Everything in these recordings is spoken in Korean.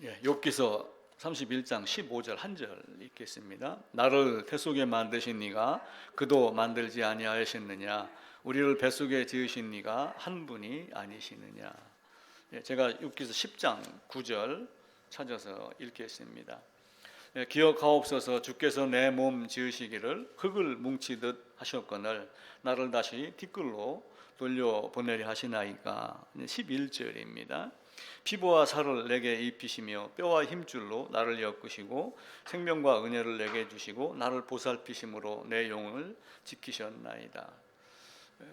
욥기서 31장 15절 한 절 읽겠습니다. 나를 태속에 만드신 이가 그도 만들지 아니하셨느냐? 우리를 뱃속에 지으신 이가 한 분이 아니시느냐? 제가 욥기서 10장 9절 찾아서 읽겠습니다. 기억하옵소서. 주께서 내 몸 지으시기를 흙을 뭉치듯 하셨거늘 나를 다시 티끌로 돌려보내려 하시나이까. 11절입니다. 피부와 살을 내게 입히시며 뼈와 힘줄로 나를 엮으시고 생명과 은혜를 내게 주시고 나를 보살피심으로 내 영을 지키셨나이다.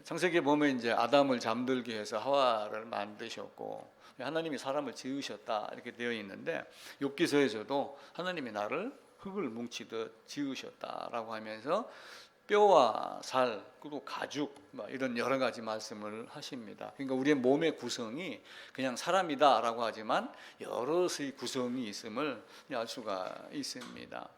창세기에 보면 이제 아담을 잠들게 해서 하와를 만드셨고 하나님이 사람을 지으셨다 이렇게 되어 있는데, 욥기서에서도 하나님이 나를 흙을 뭉치듯 지으셨다라고 하면서 뼈와 살 그리고 가죽 이런 여러 가지 말씀을 하십니다. 그러니까 우리의 몸의 구성이 그냥 사람이다라고 하지만 여럿의 구성이 있음을 알 수가 있습니다.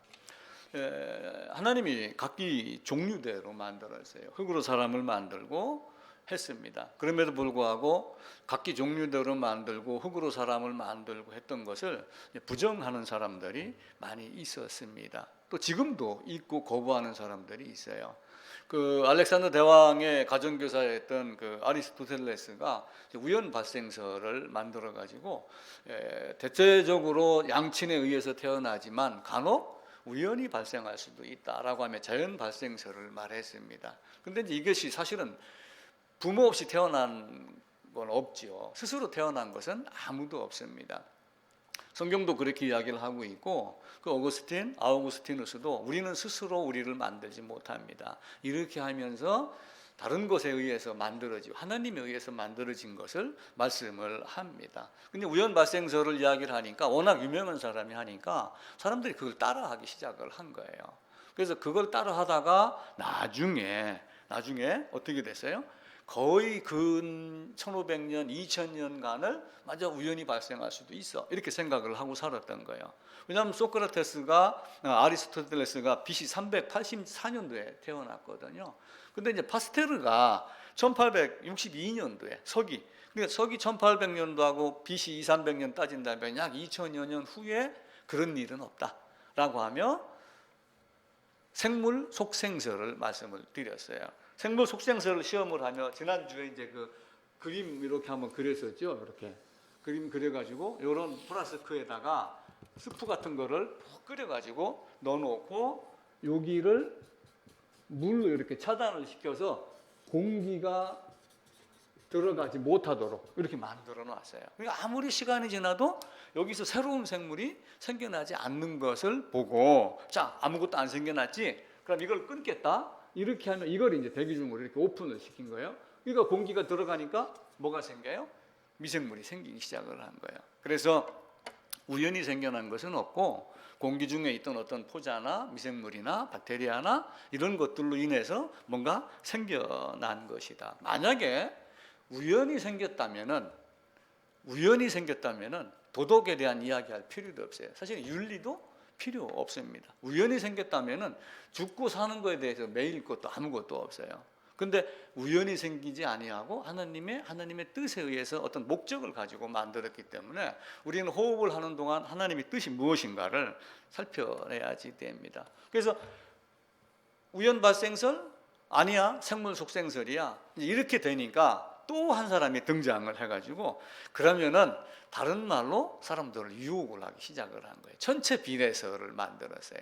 하나님이 각기 종류대로 만들었어요. 흙으로 사람을 만들고 했습니다. 그럼에도 불구하고 각기 종류대로 만들고 흙으로 사람을 만들고 했던 것을 부정하는 사람들이 많이 있었습니다. 또 지금도 있고 거부하는 사람들이 있어요. 그 알렉산더 대왕의 가정교사였던 그 아리스토텔레스가 우연 발생설을 만들어 가지고 대체적으로 양친에 의해서 태어나지만 간혹 우연히 발생할 수도 있다라고 하며 자연 발생설을 말했습니다. 그런데 이것이 사실은 부모 없이 태어난 건 없지요. 스스로 태어난 것은 아무도 없습니다. 성경도 그렇게 이야기를 하고 있고, 그 아우구스티누스도 우리는 스스로 우리를 만들지 못합니다. 이렇게 하면서 다른 것에 의해서 만들어지고 하나님에 의해서 만들어진 것을 말씀을 합니다. 근데 우연 발생설을 이야기를 하니까 워낙 유명한 사람이 하니까 사람들이 그걸 따라하기 시작을 한 거예요. 그래서 그걸 따라하다가 나중에 어떻게 됐어요? 거의 근 1500년, 2000년간을 마저 우연히 발생할 수도 있어 이렇게 생각을 하고 살았던 거예요. 왜냐하면 아리스토텔레스가 BC 384년도에 태어났거든요. 근데 이제 파스테르가 1862년도에 그러니까 서기 1800년도하고 BC 2300년 따진다면 약 2000여 년 후에 그런 일은 없다라고 하며 생물 속생설을 말씀을 드렸어요. 생물 속생설을 시험을 하며 지난주에 이제 그 그림 이렇게 한번 그렸었죠. 이렇게 그림 그려가지고 이런 플라스크에다가 스프 같은 거를 푹 끓여가지고 넣어놓고 여기를 물로 이렇게 차단을 시켜서 공기가 들어가지 못하도록 이렇게 만들어 놨어요. 그러니까 아무리 시간이 지나도 여기서 새로운 생물이 생겨나지 않는 것을 보고, 자, 아무것도 안 생겨났지? 그럼 이걸 끊겠다. 이렇게 하면 이걸 이제 대기 중으로 이렇게 오픈을 시킨 거예요. 그러니까 공기가 들어가니까 뭐가 생겨요? 미생물이 생기기 시작을 한 거예요. 그래서 우연히 생겨난 것은 없고 공기 중에 있던 어떤 포자나 미생물이나 박테리아나 이런 것들로 인해서 뭔가 생겨난 것이다. 만약에 우연히 생겼다면은 도덕에 대한 이야기할 필요도 없어요. 사실 윤리도 필요 없습니다. 우연히 생겼다면은 죽고 사는 것에 대해서 매일 것도 아무것도 없어요. 근데 우연히 생기지 아니하고 하나님의 뜻에 의해서 어떤 목적을 가지고 만들었기 때문에 우리는 호흡을 하는 동안 하나님의 뜻이 무엇인가를 살펴내야지 됩니다. 그래서 우연 발생설 아니야, 생물 속생설이야, 이렇게 되니까 또 한 사람이 등장을 해가지고 그러면은 다른 말로 사람들을 유혹을 하기 시작을 한 거예요. 천체 비례설을 만들었어요.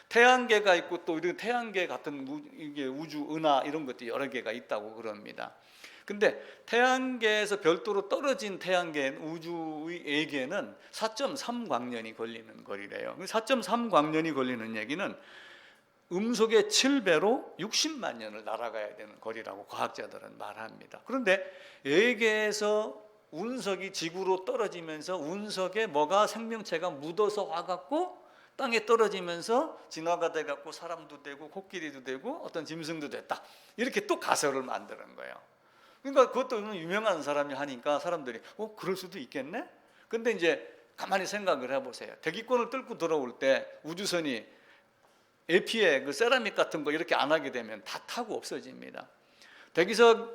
태양계가 있고 또 이런 태양계 같은 이게 우주 은하 이런 것도 여러 개가 있다고 그럽니다. 근데 태양계에서 별도로 떨어진 태양계 우주의 에게는 4.3광년이 걸리는 거리래요. 4.3광년이 걸리는 얘기는 음속의 7배로 60만 년을 날아가야 되는 거리라고 과학자들은 말합니다. 그런데 에게에서 운석이 지구로 떨어지면서 운석에 뭐가 생명체가 묻어서 와갖고 땅에 떨어지면서 진화가 돼갖고 사람도 되고 코끼리도 되고 어떤 짐승도 됐다. 이렇게 또 가설을 만드는 거예요. 그러니까 그것도 유명한 사람이 하니까 사람들이 그럴 수도 있겠네? 근데 이제 가만히 생각을 해보세요. 대기권을 뚫고 들어올 때 우주선이 에피에 그 세라믹 같은 거 이렇게 안 하게 되면 다 타고 없어집니다.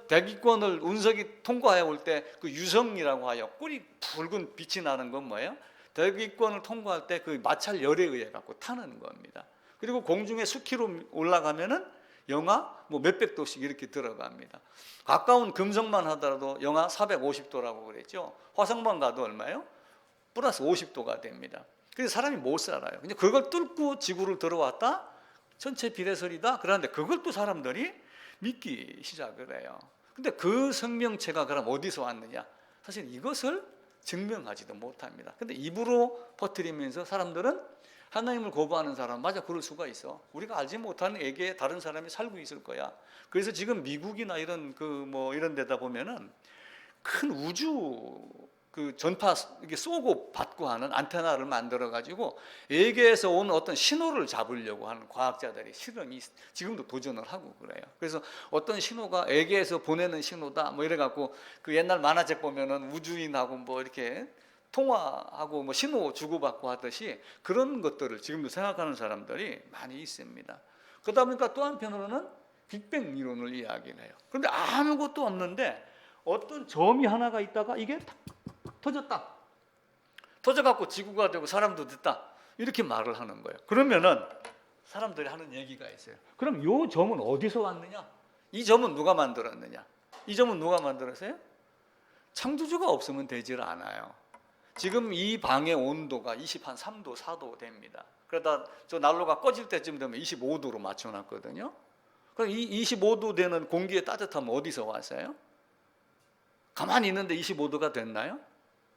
대기권을 운석이 통과해 올 때 그 유성이라고 하여 꿀이 붉은 빛이 나는 건 뭐예요? 대기권을 통과할 때 그 마찰 열에 의해 갖고 타는 겁니다. 그리고 공중에 수키로 올라가면은 영하 뭐 몇백 도씩 이렇게 들어갑니다. 가까운 금성만 하더라도 영하 450도라고 그랬죠. 화성만 가도 얼마예요? 플러스 50도가 됩니다. 그래서 사람이 못 살아요. 근데 그걸 뚫고 지구를 들어왔다? 천체 비례설이다? 그러는데 그걸 또 사람들이 믿기 시작을 해요. 근데 그 생명체가 그럼 어디서 왔느냐? 사실 이것을 증명하지도 못합니다. 근데 입으로 퍼뜨리면서 사람들은 하나님을 거부하는 사람, 맞아, 그럴 수가 있어. 우리가 알지 못하는 에게 다른 사람이 살고 있을 거야. 그래서 지금 미국이나 이런 이런 데다 보면은 큰 우주 그 전파 이게 쏘고 받고 하는 안테나를 만들어 가지고 외계에서 온 어떤 신호를 잡으려고 하는 과학자들이 실험이 지금도 도전을 하고 그래요. 그래서 어떤 신호가 외계에서 보내는 신호다 뭐 이래 갖고 그 옛날 만화책 보면은 우주인하고 뭐 이렇게 통화하고 뭐 신호 주고받고 하듯이 그런 것들을 지금도 생각하는 사람들이 많이 있습니다. 그러다 보니까 또 한편으로는 빅뱅 이론을 이야기를 해요. 그런데 아무것도 없는데 어떤 점이 하나가 있다가 이게 터졌다. 터져갖고 지구가 되고 사람도 됐다. 이렇게 말을 하는 거예요. 그러면은 사람들이 하는 얘기가 있어요. 그럼 이 점은 어디서 왔느냐? 이 점은 누가 만들었느냐? 이 점은 누가 만들었어요? 창조주가 없으면 되질 않아요. 지금 이 방의 온도가 23도, 4도 됩니다. 그러다 저 난로가 꺼질 때쯤 되면 25도로 맞춰놨거든요. 그럼 이 25도 되는 공기의 따뜻함은 어디서 왔어요? 가만히 있는데 25도가 됐나요?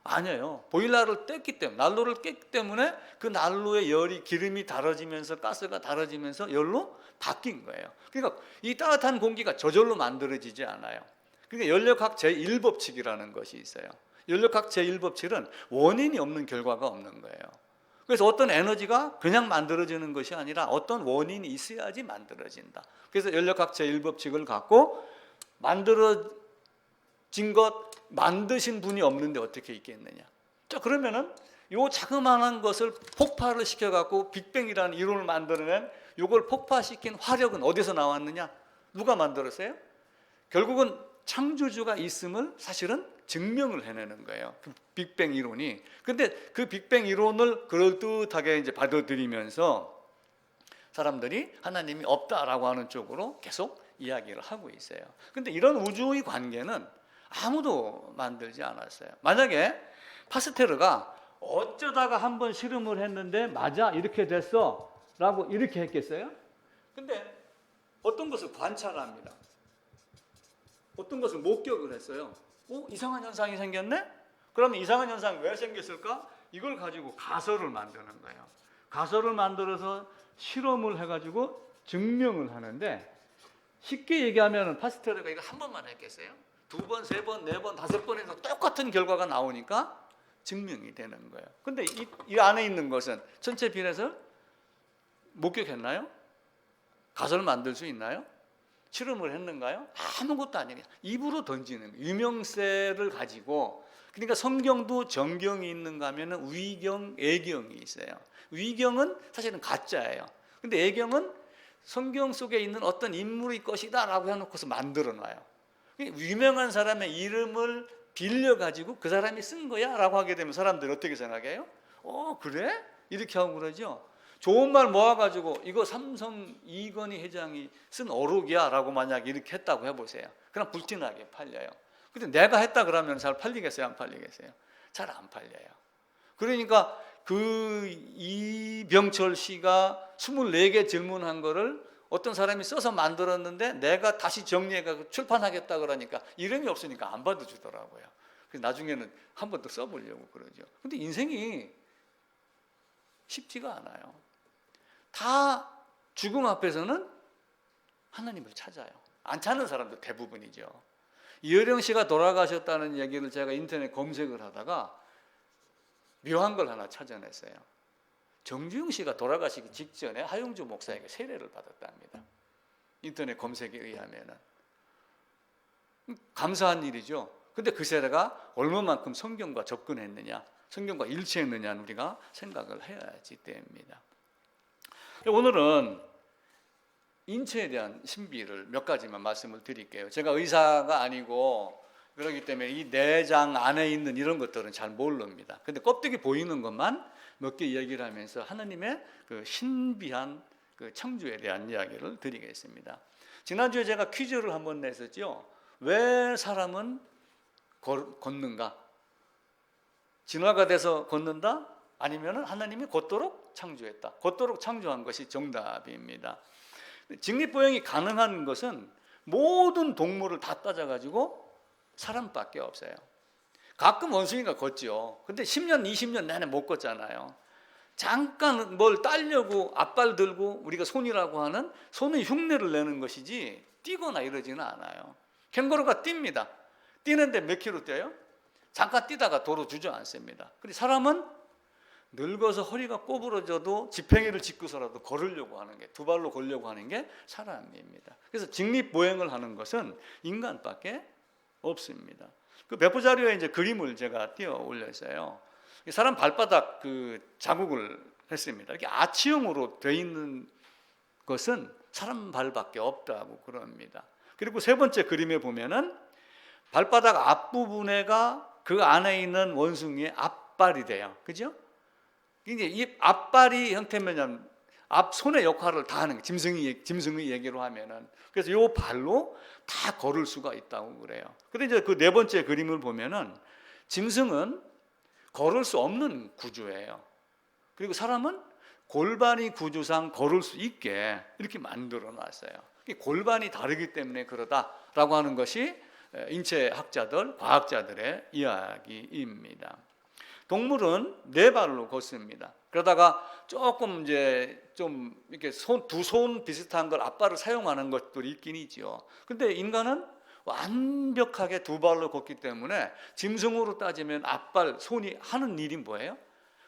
아니에요. 보일러를 뗐기 때문에, 난로를 깼기 때문에 그 난로의 열이 기름이 달아지면서 가스가 달아지면서 열로 바뀐 거예요. 그러니까 이 따뜻한 공기가 저절로 만들어지지 않아요. 그러니까 연력학 제1법칙이라는 것이 있어요. 연력학 제1법칙은 원인이 없는 결과가 없는 거예요. 그래서 어떤 에너지가 그냥 만들어지는 것이 아니라 어떤 원인이 있어야지 만들어진다. 그래서 연력학 제1법칙을 갖고 만들어진 것 만드신 분이 없는데 어떻게 있겠느냐. 자, 그러면은 요 자그마한 것을 폭발을 시켜갖고 빅뱅이라는 이론을 만들어낸 요걸 폭파시킨 화력은 어디서 나왔느냐? 누가 만들었어요? 결국은 창조주가 있음을 사실은 증명을 해내는 거예요. 그 빅뱅 이론이. 근데 그 빅뱅 이론을 그럴듯하게 이제 받아들이면서 사람들이 하나님이 없다라고 하는 쪽으로 계속 이야기를 하고 있어요. 근데 이런 우주의 관계는 아무도 만들지 않았어요. 만약에 파스테르가 어쩌다가 한번 실험을 했는데 맞아 이렇게 됐어 라고 이렇게 했겠어요? 근데 어떤 것을 관찰합니다. 어떤 것을 목격을 했어요. 이상한 현상이 생겼네? 그러면 이상한 현상이 왜 생겼을까? 이걸 가지고 가설을 만드는 거예요. 가설을 만들어서 실험을 해가지고 증명을 하는데 쉽게 얘기하면 파스테르가 이거 한 번만 했겠어요? 두 번, 세 번, 네 번, 다섯 번 해서 똑같은 결과가 나오니까 증명이 되는 거예요. 근데 이 안에 있는 것은 천체 비례설 목격했나요? 가설 만들 수 있나요? 실험을 했는가요? 아무것도 아니에요. 입으로 던지는 유명세를 가지고. 그러니까 성경도 정경이 있는가 하면은 위경, 애경이 있어요. 위경은 사실은 가짜예요. 근데 애경은 성경 속에 있는 어떤 인물의 것이다라고 해놓고서 만들어 놔요. 유명한 사람의 이름을 빌려 가지고 그 사람이 쓴 거야라고 하게 되면 사람들이 어떻게 생각해요? 그래? 이렇게 하고 그러죠. 좋은 말 모아가지고 이거 삼성 이건희 회장이 쓴 어록이야라고 만약 이렇게 했다고 해보세요. 그럼 불티나게 팔려요. 근데 내가 했다 그러면 잘 팔리겠어요? 안 팔리겠어요? 잘 안 팔려요. 그러니까 그 이병철 씨가 24개 질문한 거를 어떤 사람이 써서 만들었는데 내가 다시 정리해서 출판하겠다 그러니까 이름이 없으니까 안 받아주더라고요. 그래서 나중에는 한 번 더 써보려고 그러죠. 근데 인생이 쉽지가 않아요. 다 죽음 앞에서는 하나님을 찾아요. 안 찾는 사람도 대부분이죠. 이효령 씨가 돌아가셨다는 얘기를 제가 인터넷 검색을 하다가 묘한 걸 하나 찾아냈어요. 정주영 씨가 돌아가시기 직전에 하용주 목사에게 세례를 받았답니다. 인터넷 검색에 의하면은. 감사한 일이죠. 근데 그 세례가 얼마만큼 성경과 접근했느냐, 성경과 일치했느냐는 우리가 생각을 해야지 됩니다. 오늘은 인체에 대한 신비를 몇 가지만 말씀을 드릴게요. 제가 의사가 아니고 그렇기 때문에 이 내장 안에 있는 이런 것들은 잘 모릅니다. 근데 껍데기 보이는 것만 몇 개 이야기를 하면서 하나님의 그 신비한 그 창조에 대한 이야기를 드리겠습니다. 지난주에 제가 퀴즈를 한번 냈었죠. 왜 사람은 걷는가? 진화가 돼서 걷는다? 아니면 하나님이 걷도록 창조했다. 걷도록 창조한 것이 정답입니다. 직립보행이 가능한 것은 모든 동물을 다 따져가지고 사람밖에 없어요. 가끔 원숭이가 걷죠. 근데 10년, 20년 내내 못 걷잖아요. 잠깐 뭘 따려고 앞발 들고 우리가 손이라고 하는 손의 흉내를 내는 것이지 뛰거나 이러지는 않아요. 캥거루가 뜁니다. 뛰는데 몇 킬로 뛰어요? 잠깐 뛰다가 도로 주저앉습니다. 그런데 사람은 늙어서 허리가 꼬부러져도 지팽이를 짚고서라도 걸으려고 하는 게, 두 발로 걸으려고 하는 게 사람입니다. 그래서 직립보행을 하는 것은 인간밖에 없습니다. 그 배포 자료에 이제 그림을 제가 띄어 올렸어요. 사람 발바닥 그 자국을 했습니다. 이렇게 아치형으로 되어 있는 것은 사람 발밖에 없다고 그럽니다. 그리고 세 번째 그림에 보면은 발바닥 앞부분에가 그 안에 있는 원숭이의 앞발이 돼요. 그죠? 이제 이 앞발이 형태면 앞 손의 역할을 다 하는 거예요. 짐승의 얘기로 하면은. 그래서 요 발로 다 걸을 수가 있다고 그래요. 그런데 이제 그 네 번째 그림을 보면은 짐승은 걸을 수 없는 구조예요. 그리고 사람은 골반이 구조상 걸을 수 있게 이렇게 만들어 놨어요. 골반이 다르기 때문에 그러다라고 하는 것이 인체학자들, 과학자들의 이야기입니다. 동물은 네 발로 걷습니다. 그러다가 조금 이제 좀 이렇게 두 손 비슷한 걸 앞발을 사용하는 것들이 있긴 있죠. 근데 인간은 완벽하게 두 발로 걷기 때문에 짐승으로 따지면 앞발, 손이 하는 일이 뭐예요?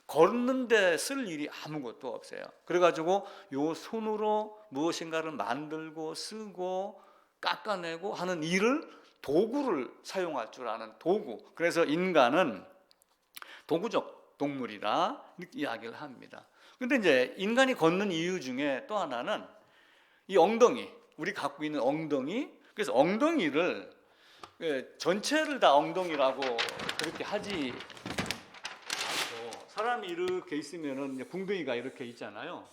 걷는데 쓸 일이 아무것도 없어요. 그래가지고 요 손으로 무엇인가를 만들고 쓰고 깎아내고 하는 일을 도구를 사용할 줄 아는 도구. 그래서 인간은 도구적 동물이라 이렇게 이야기를 합니다. 그런데 이제 인간이 걷는 이유 중에 또 하나는 이 엉덩이, 우리 갖고 있는 엉덩이. 그래서 엉덩이를 전체를 다 엉덩이라고 그렇게 하지 않고 사람이 이렇게 있으면은 궁둥이가 이렇게 있잖아요.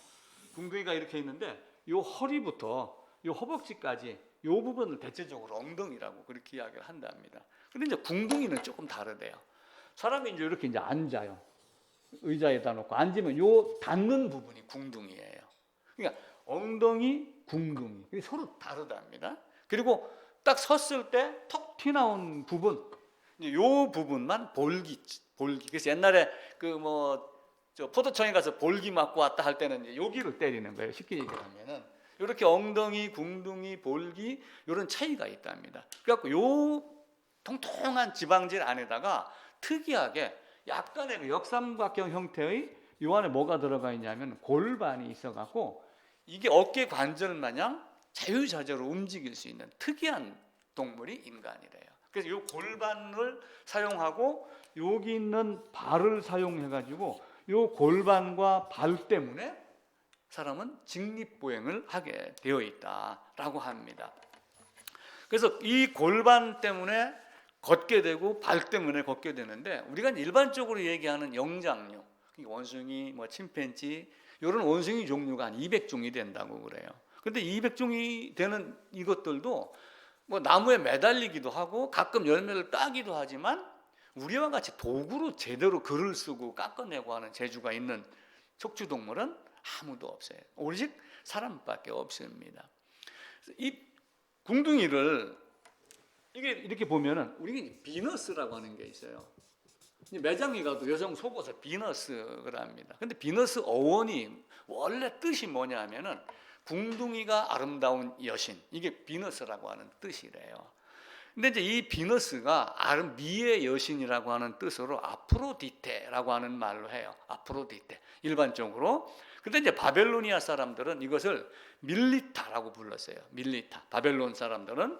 궁둥이가 이렇게 있는데 요 허리부터 요 허벅지까지 요 부분을 대체적으로 엉덩이라고 그렇게 이야기를 한답니다. 그런데 이제 궁둥이는 조금 다르대요. 사람이 이제 이렇게 이제 앉아요. 의자에다 놓고 앉으면 요 닿는 부분이 궁둥이에요. 그러니까 ong덩이, 궁둥이 서로 다르답니다. 그리고 딱 섰을 때 턱 튀나온 부분, 요 부분만 볼기. 그래서 옛날에 그 포도청에 가서 볼기 맞고 왔다 할 때는 이제 여기를 때리는 거예요. 쉽게 얘기하면은 이렇게 엉덩이, 궁둥이, 볼기 이런 차이가 있답니다. 그래갖고 요 통통한 지방질 안에다가 특이하게 약간의 그 역삼각형 형태의 요 안에 뭐가 들어가 있냐면 골반이 있어갖고 이게 어깨 관절 마냥 자유자재로 움직일 수 있는 특이한 동물이 인간이래요. 그래서 이 골반을 사용하고 여기 있는 발을 사용해가지고 이 골반과 발 때문에 사람은 직립보행을 하게 되어 있다라고 합니다. 그래서 이 골반 때문에 걷게 되고 발 때문에 걷게 되는데 우리가 일반적으로 얘기하는 영장류, 원숭이, 침팬지 이런 원숭이 종류가 한 200종이 된다고 그래요. 근데 200종이 되는 이것들도 나무에 매달리기도 하고 가끔 열매를 따기도 하지만 우리와 같이 도구로 제대로 글을 쓰고 깎아내고 하는 재주가 있는 척추동물은 아무도 없어요. 오직 사람밖에 없습니다. 이 궁둥이를 이렇게 보면은 우리가 비너스라고 하는 게 있어요. 매장에 가도 여성 속옷을 비너스를 합니다. 근데 비너스 어원이 원래 뜻이 뭐냐면은 궁둥이가 아름다운 여신, 이게 비너스라고 하는 뜻이래요. 근데 이제 이 비너스가 미의 여신이라고 하는 뜻으로 아프로디테라고 하는 말로 해요. 아프로디테 일반적으로. 근데 이제 바벨로니아 사람들은 이것을 밀리타라고 불렀어요. 밀리타. 바벨론 사람들은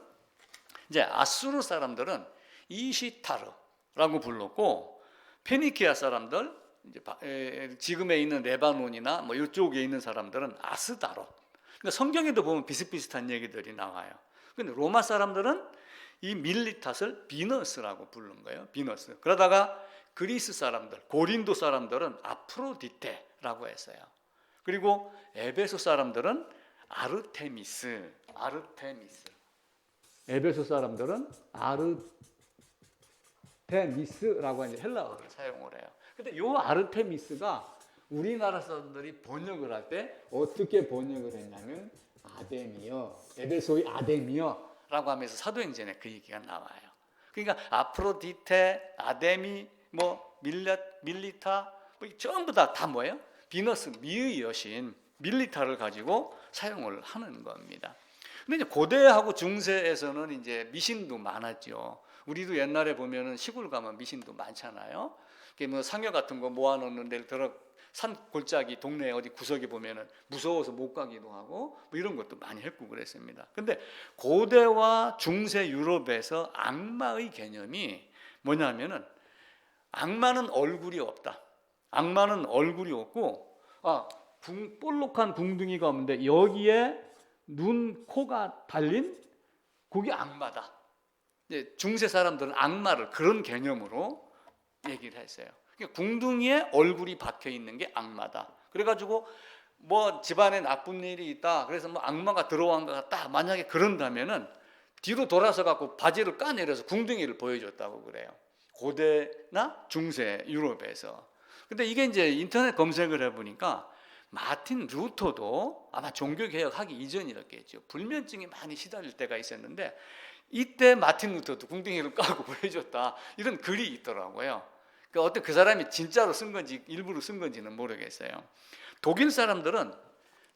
이제 아수르 사람들은 이시타르라고 불렀고 페니키아 사람들 이제 지금에 있는 레바논이나 이쪽에 있는 사람들은 아스다롯. 그러니까 성경에도 보면 비슷비슷한 얘기들이 나와요. 근데 로마 사람들은 이 밀리탓을 비너스라고 부른 거예요. 비너스. 그러다가 그리스 사람들, 고린도 사람들은 아프로디테라고 했어요. 그리고 에베소 사람들은 아르테미스. 에베소 사람들은 아르테미스라고 하는 헬라어를 사용을 해요. 근데 이 아르테미스가 우리나라 사람들이 번역을 할 때 어떻게 번역을 했냐면 아데미어, 에베소의 아데미어라고 하면서 사도행전에 그 얘기가 나와요. 그러니까 아프로디테, 아데미, 밀리타 전부 다 뭐예요? 비너스, 미의 여신 밀리타를 가지고 사용을 하는 겁니다. 근데 이제 고대하고 중세에서는 이제 미신도 많았죠. 우리도 옛날에 보면은 시골 가면 미신도 많잖아요. 뭐 상여 같은 거 모아놓는 데를 들어 산 골짜기 동네 어디 구석에 보면은 무서워서 못 가기도 하고 뭐 이런 것도 많이 했고 그랬습니다. 근데 고대와 중세 유럽에서 악마의 개념이 뭐냐면은 악마는 얼굴이 없다. 악마는 얼굴이 없고 볼록한 궁둥이가 없는데 여기에 눈, 코가 달린 그게 악마다. 중세 사람들은 악마를 그런 개념으로 얘기를 했어요. 그러니까 궁둥이에 얼굴이 박혀 있는 게 악마다. 그래가지고 뭐 집안에 나쁜 일이 있다. 그래서 뭐 악마가 들어온 것 같다. 만약에 그런다면은 뒤로 돌아서 갖고 바지를 까내려서 궁둥이를 보여줬다고 그래요. 고대나 중세 유럽에서. 근데 이게 이제 인터넷 검색을 해보니까 마틴 루터도 아마 종교개혁하기 이전이었겠죠. 불면증에 많이 시달릴 때가 있었는데 이때 마틴 루터도 궁둥이를 까고 보여줬다. 이런 글이 있더라고요. 그러니까 어때 그 사람이 진짜로 쓴 건지 일부러 쓴 건지는 모르겠어요. 독일 사람들은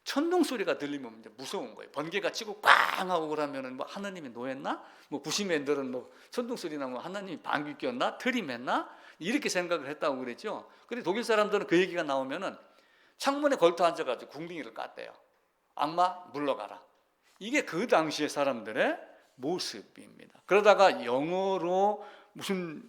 천둥 소리가 들리면 이제 무서운 거예요. 번개가 치고 꽝 하고 그러면은 뭐 하나님이 노했나? 뭐 부시맨들은 뭐 천둥 소리 나면 하나님이 방귀 뀌었나? 들이맸나? 이렇게 생각을 했다고 그랬죠. 근데 독일 사람들은 그 얘기가 나오면은 창문에 걸터 앉아가지고 궁둥이를 깠대요. 악마 물러가라. 이게 그 당시의 사람들의 모습입니다. 그러다가 영어로 무슨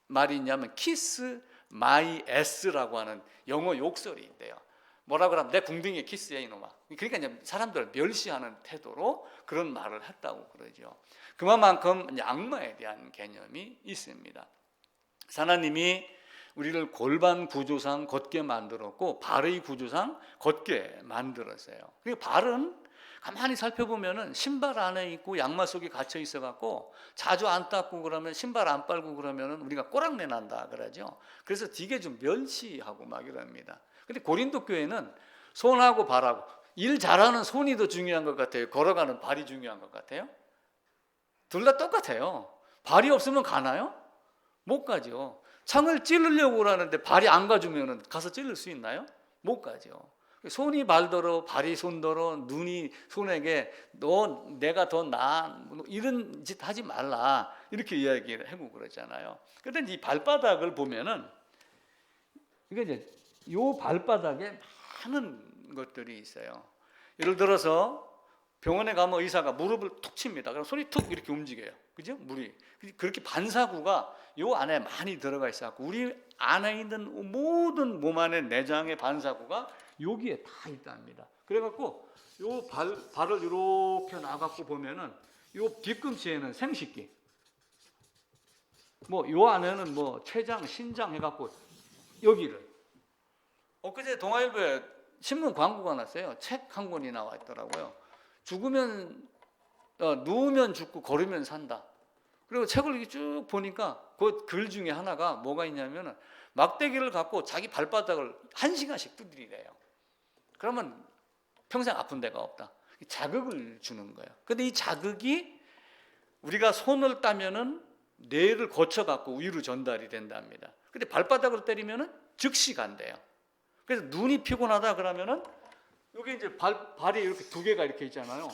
말이 있냐면 키스 마이 에스라고 하는 영어 욕설이 있대요. 뭐라 그러면 내 궁둥이에 키스해 이놈아. 그러니까 이제 사람들을 멸시하는 태도로 그런 말을 했다고 그러죠. 그만큼 이제 악마에 대한 개념이 있습니다. 하나님이 우리를 골반 구조상 걷게 만들었고 발의 구조상 걷게 만들었어요. 그러니까 발은 가만히 살펴보면은 신발 안에 있고 양말 속에 갇혀 있어 갖고 자주 안 닦고 그러면 신발 안 빨고 그러면은 우리가 꼬랑내 난다 그러죠. 그래서 되게 좀 멸시하고 막 이럽니다. 근데 고린도 교회는 손하고 발하고 일 잘하는 손이 더 중요한 것 같아요. 걸어가는 발이 중요한 것 같아요. 둘 다 똑같아요. 발이 없으면 가나요? 못 가죠. 창을 찌르려고 하는데 발이 안 가주면은 가서 찌를 수 있나요? 못 가죠. 손이 발더러 발이 손더러 눈이 손에게 너 내가 더 나아 이런 짓 하지 말라 이렇게 이야기를 하고 그러잖아요. 그런데 이 발바닥을 보면은 이게 이제 요 발바닥에 많은 것들이 있어요. 예를 들어서 병원에 가면 의사가 무릎을 툭 칩니다. 그럼 손이 툭 이렇게 움직여요. 그죠? 물이 그렇게 반사구가 요 안에 많이 들어가 있어갖고 우리 안에 있는 모든 몸 안에 내장의 반사구가 여기에 다 있답니다. 그래갖고 요 발을 이렇게 나갖고 보면은 요 뒤꿈치에는 생식기, 뭐 요 안에는 뭐 췌장, 신장 해갖고 여기를 엊그제 동아일보에 신문 광고가 났어요. 책 한 권이 나와 있더라고요. 죽으면 누우면 죽고 걸으면 산다. 그리고 책을 이렇게 쭉 보니까 그 글 중에 하나가 뭐가 있냐면은 막대기를 갖고 자기 발바닥을 1시간씩 두드리래요. 그러면 평생 아픈 데가 없다. 자극을 주는 거예요. 근데 이 자극이 우리가 손을 따면은 뇌를 거쳐 갖고 위로 전달이 된답니다. 근데 발바닥을 때리면은 즉시 간대요. 그래서 눈이 피곤하다 그러면은 여기 이제 발이 이렇게 두 개가 이렇게 있잖아요.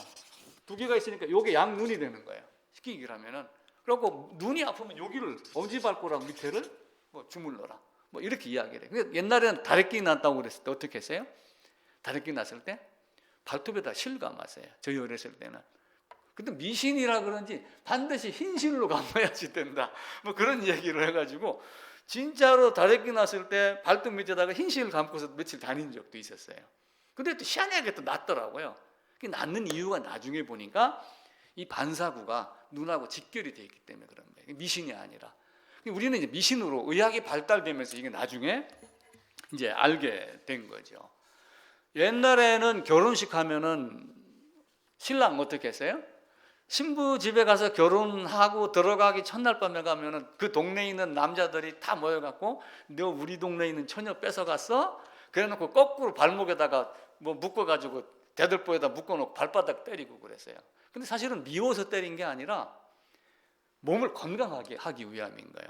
두 개가 있으니까 요게 양 눈이 되는 거예요. 쉽게 얘기를 하면은. 그리고 눈이 아프면 여기를 엄지발가락 밑에를 뭐 주물러라. 뭐 이렇게 이야기를 해요. 옛날에는 다래끼 났다고 그랬을 때 어떻게 했어요? 다래끼 났을 때 발톱에다 실 감았어요. 저희 어렸을 때는. 근데 미신이라 그런지 반드시 흰 실로 감아야지 된다. 뭐 그런 얘기를 해가지고 진짜로 다래끼 났을 때 발톱 밑에다가 흰 실 감고서 며칠 다닌 적도 있었어요. 근데 또 희한하게 또 낫더라고요. 낫는 이유가 나중에 보니까 이 반사구가 눈하고 직결이 되어 있기 때문에 그런 거예요. 미신이 아니라. 우리는 이제 미신으로 의학이 발달되면서 이게 나중에 이제 알게 된 거죠. 옛날에는 결혼식 하면은 신랑 어떻게 했어요? 신부 집에 가서 결혼하고 들어가기 첫날 밤에 가면은 그 동네에 있는 남자들이 다 모여갖고 너 우리 동네에 있는 처녀 뺏어갔어? 그래놓고 거꾸로 발목에다가 뭐 묶어가지고 대들보에다 묶어놓고 발바닥 때리고 그랬어요. 근데 사실은 미워서 때린 게 아니라 몸을 건강하게 하기 위함인 거예요.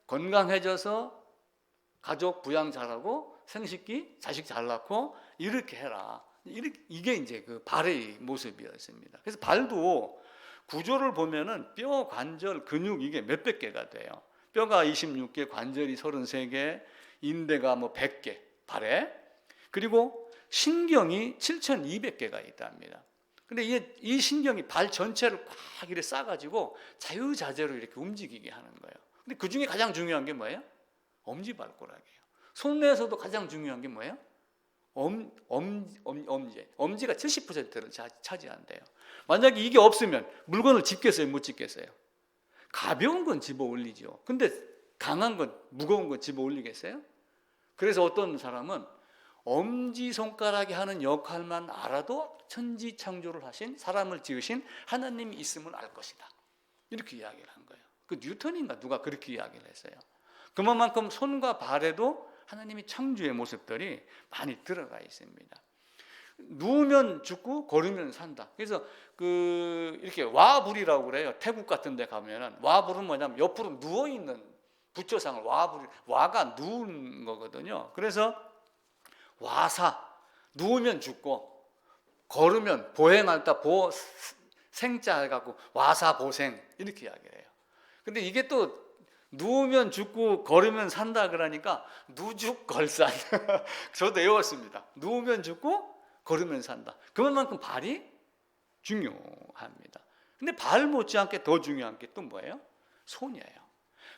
건강해져서 가족 부양 잘하고 생식기 자식 잘 낳고 이렇게 해라. 이게 이제 그 발의 모습이었습니다. 그래서 발도 구조를 보면은 뼈, 관절, 근육 이게 몇백 개가 돼요. 뼈가 26개, 관절이 33개, 인대가 뭐 100개 발에, 그리고 신경이 7,200개가 있답니다. 근데 이 신경이 발 전체를 꽉 이렇게 싸가지고 자유자재로 이렇게 움직이게 하는 거예요. 근데 그 중에 가장 중요한 게 뭐예요? 엄지발가락이에요. 손에서도 가장 중요한 게 뭐예요? 엄지가 70%를 차지한대요. 만약에 이게 없으면 물건을 짚겠어요? 못 짚겠어요? 가벼운 건 집어 올리죠. 근데 강한 건, 무거운 건 집어 올리겠어요? 그래서 어떤 사람은 엄지손가락이 하는 역할만 알아도 천지창조를 하신, 사람을 지으신 하나님이 있음을 알 것이다. 이렇게 이야기를 한 거예요. 그 뉴턴인가 누가 그렇게 이야기를 했어요. 그만큼 손과 발에도 하나님이 창조의 모습들이 많이 들어가 있습니다. 누우면 죽고 걸으면 산다. 그래서 이렇게 와불이라고 그래요. 태국 같은 데 가면은 와불은 뭐냐면 옆으로 누워 있는 부처상을 와가 누운 거거든요. 그래서 와사, 누우면 죽고 걸으면 보행할 때 생자 해갖고 와사보생 이렇게 이야기해요. 근데 이게 또 누우면 죽고 걸으면 산다 그러니까 누죽걸산. 저도 외웠습니다. 누우면 죽고 걸으면 산다. 그만큼 발이 중요합니다. 근데 발 못지않게 더 중요한 게 또 뭐예요? 손이에요.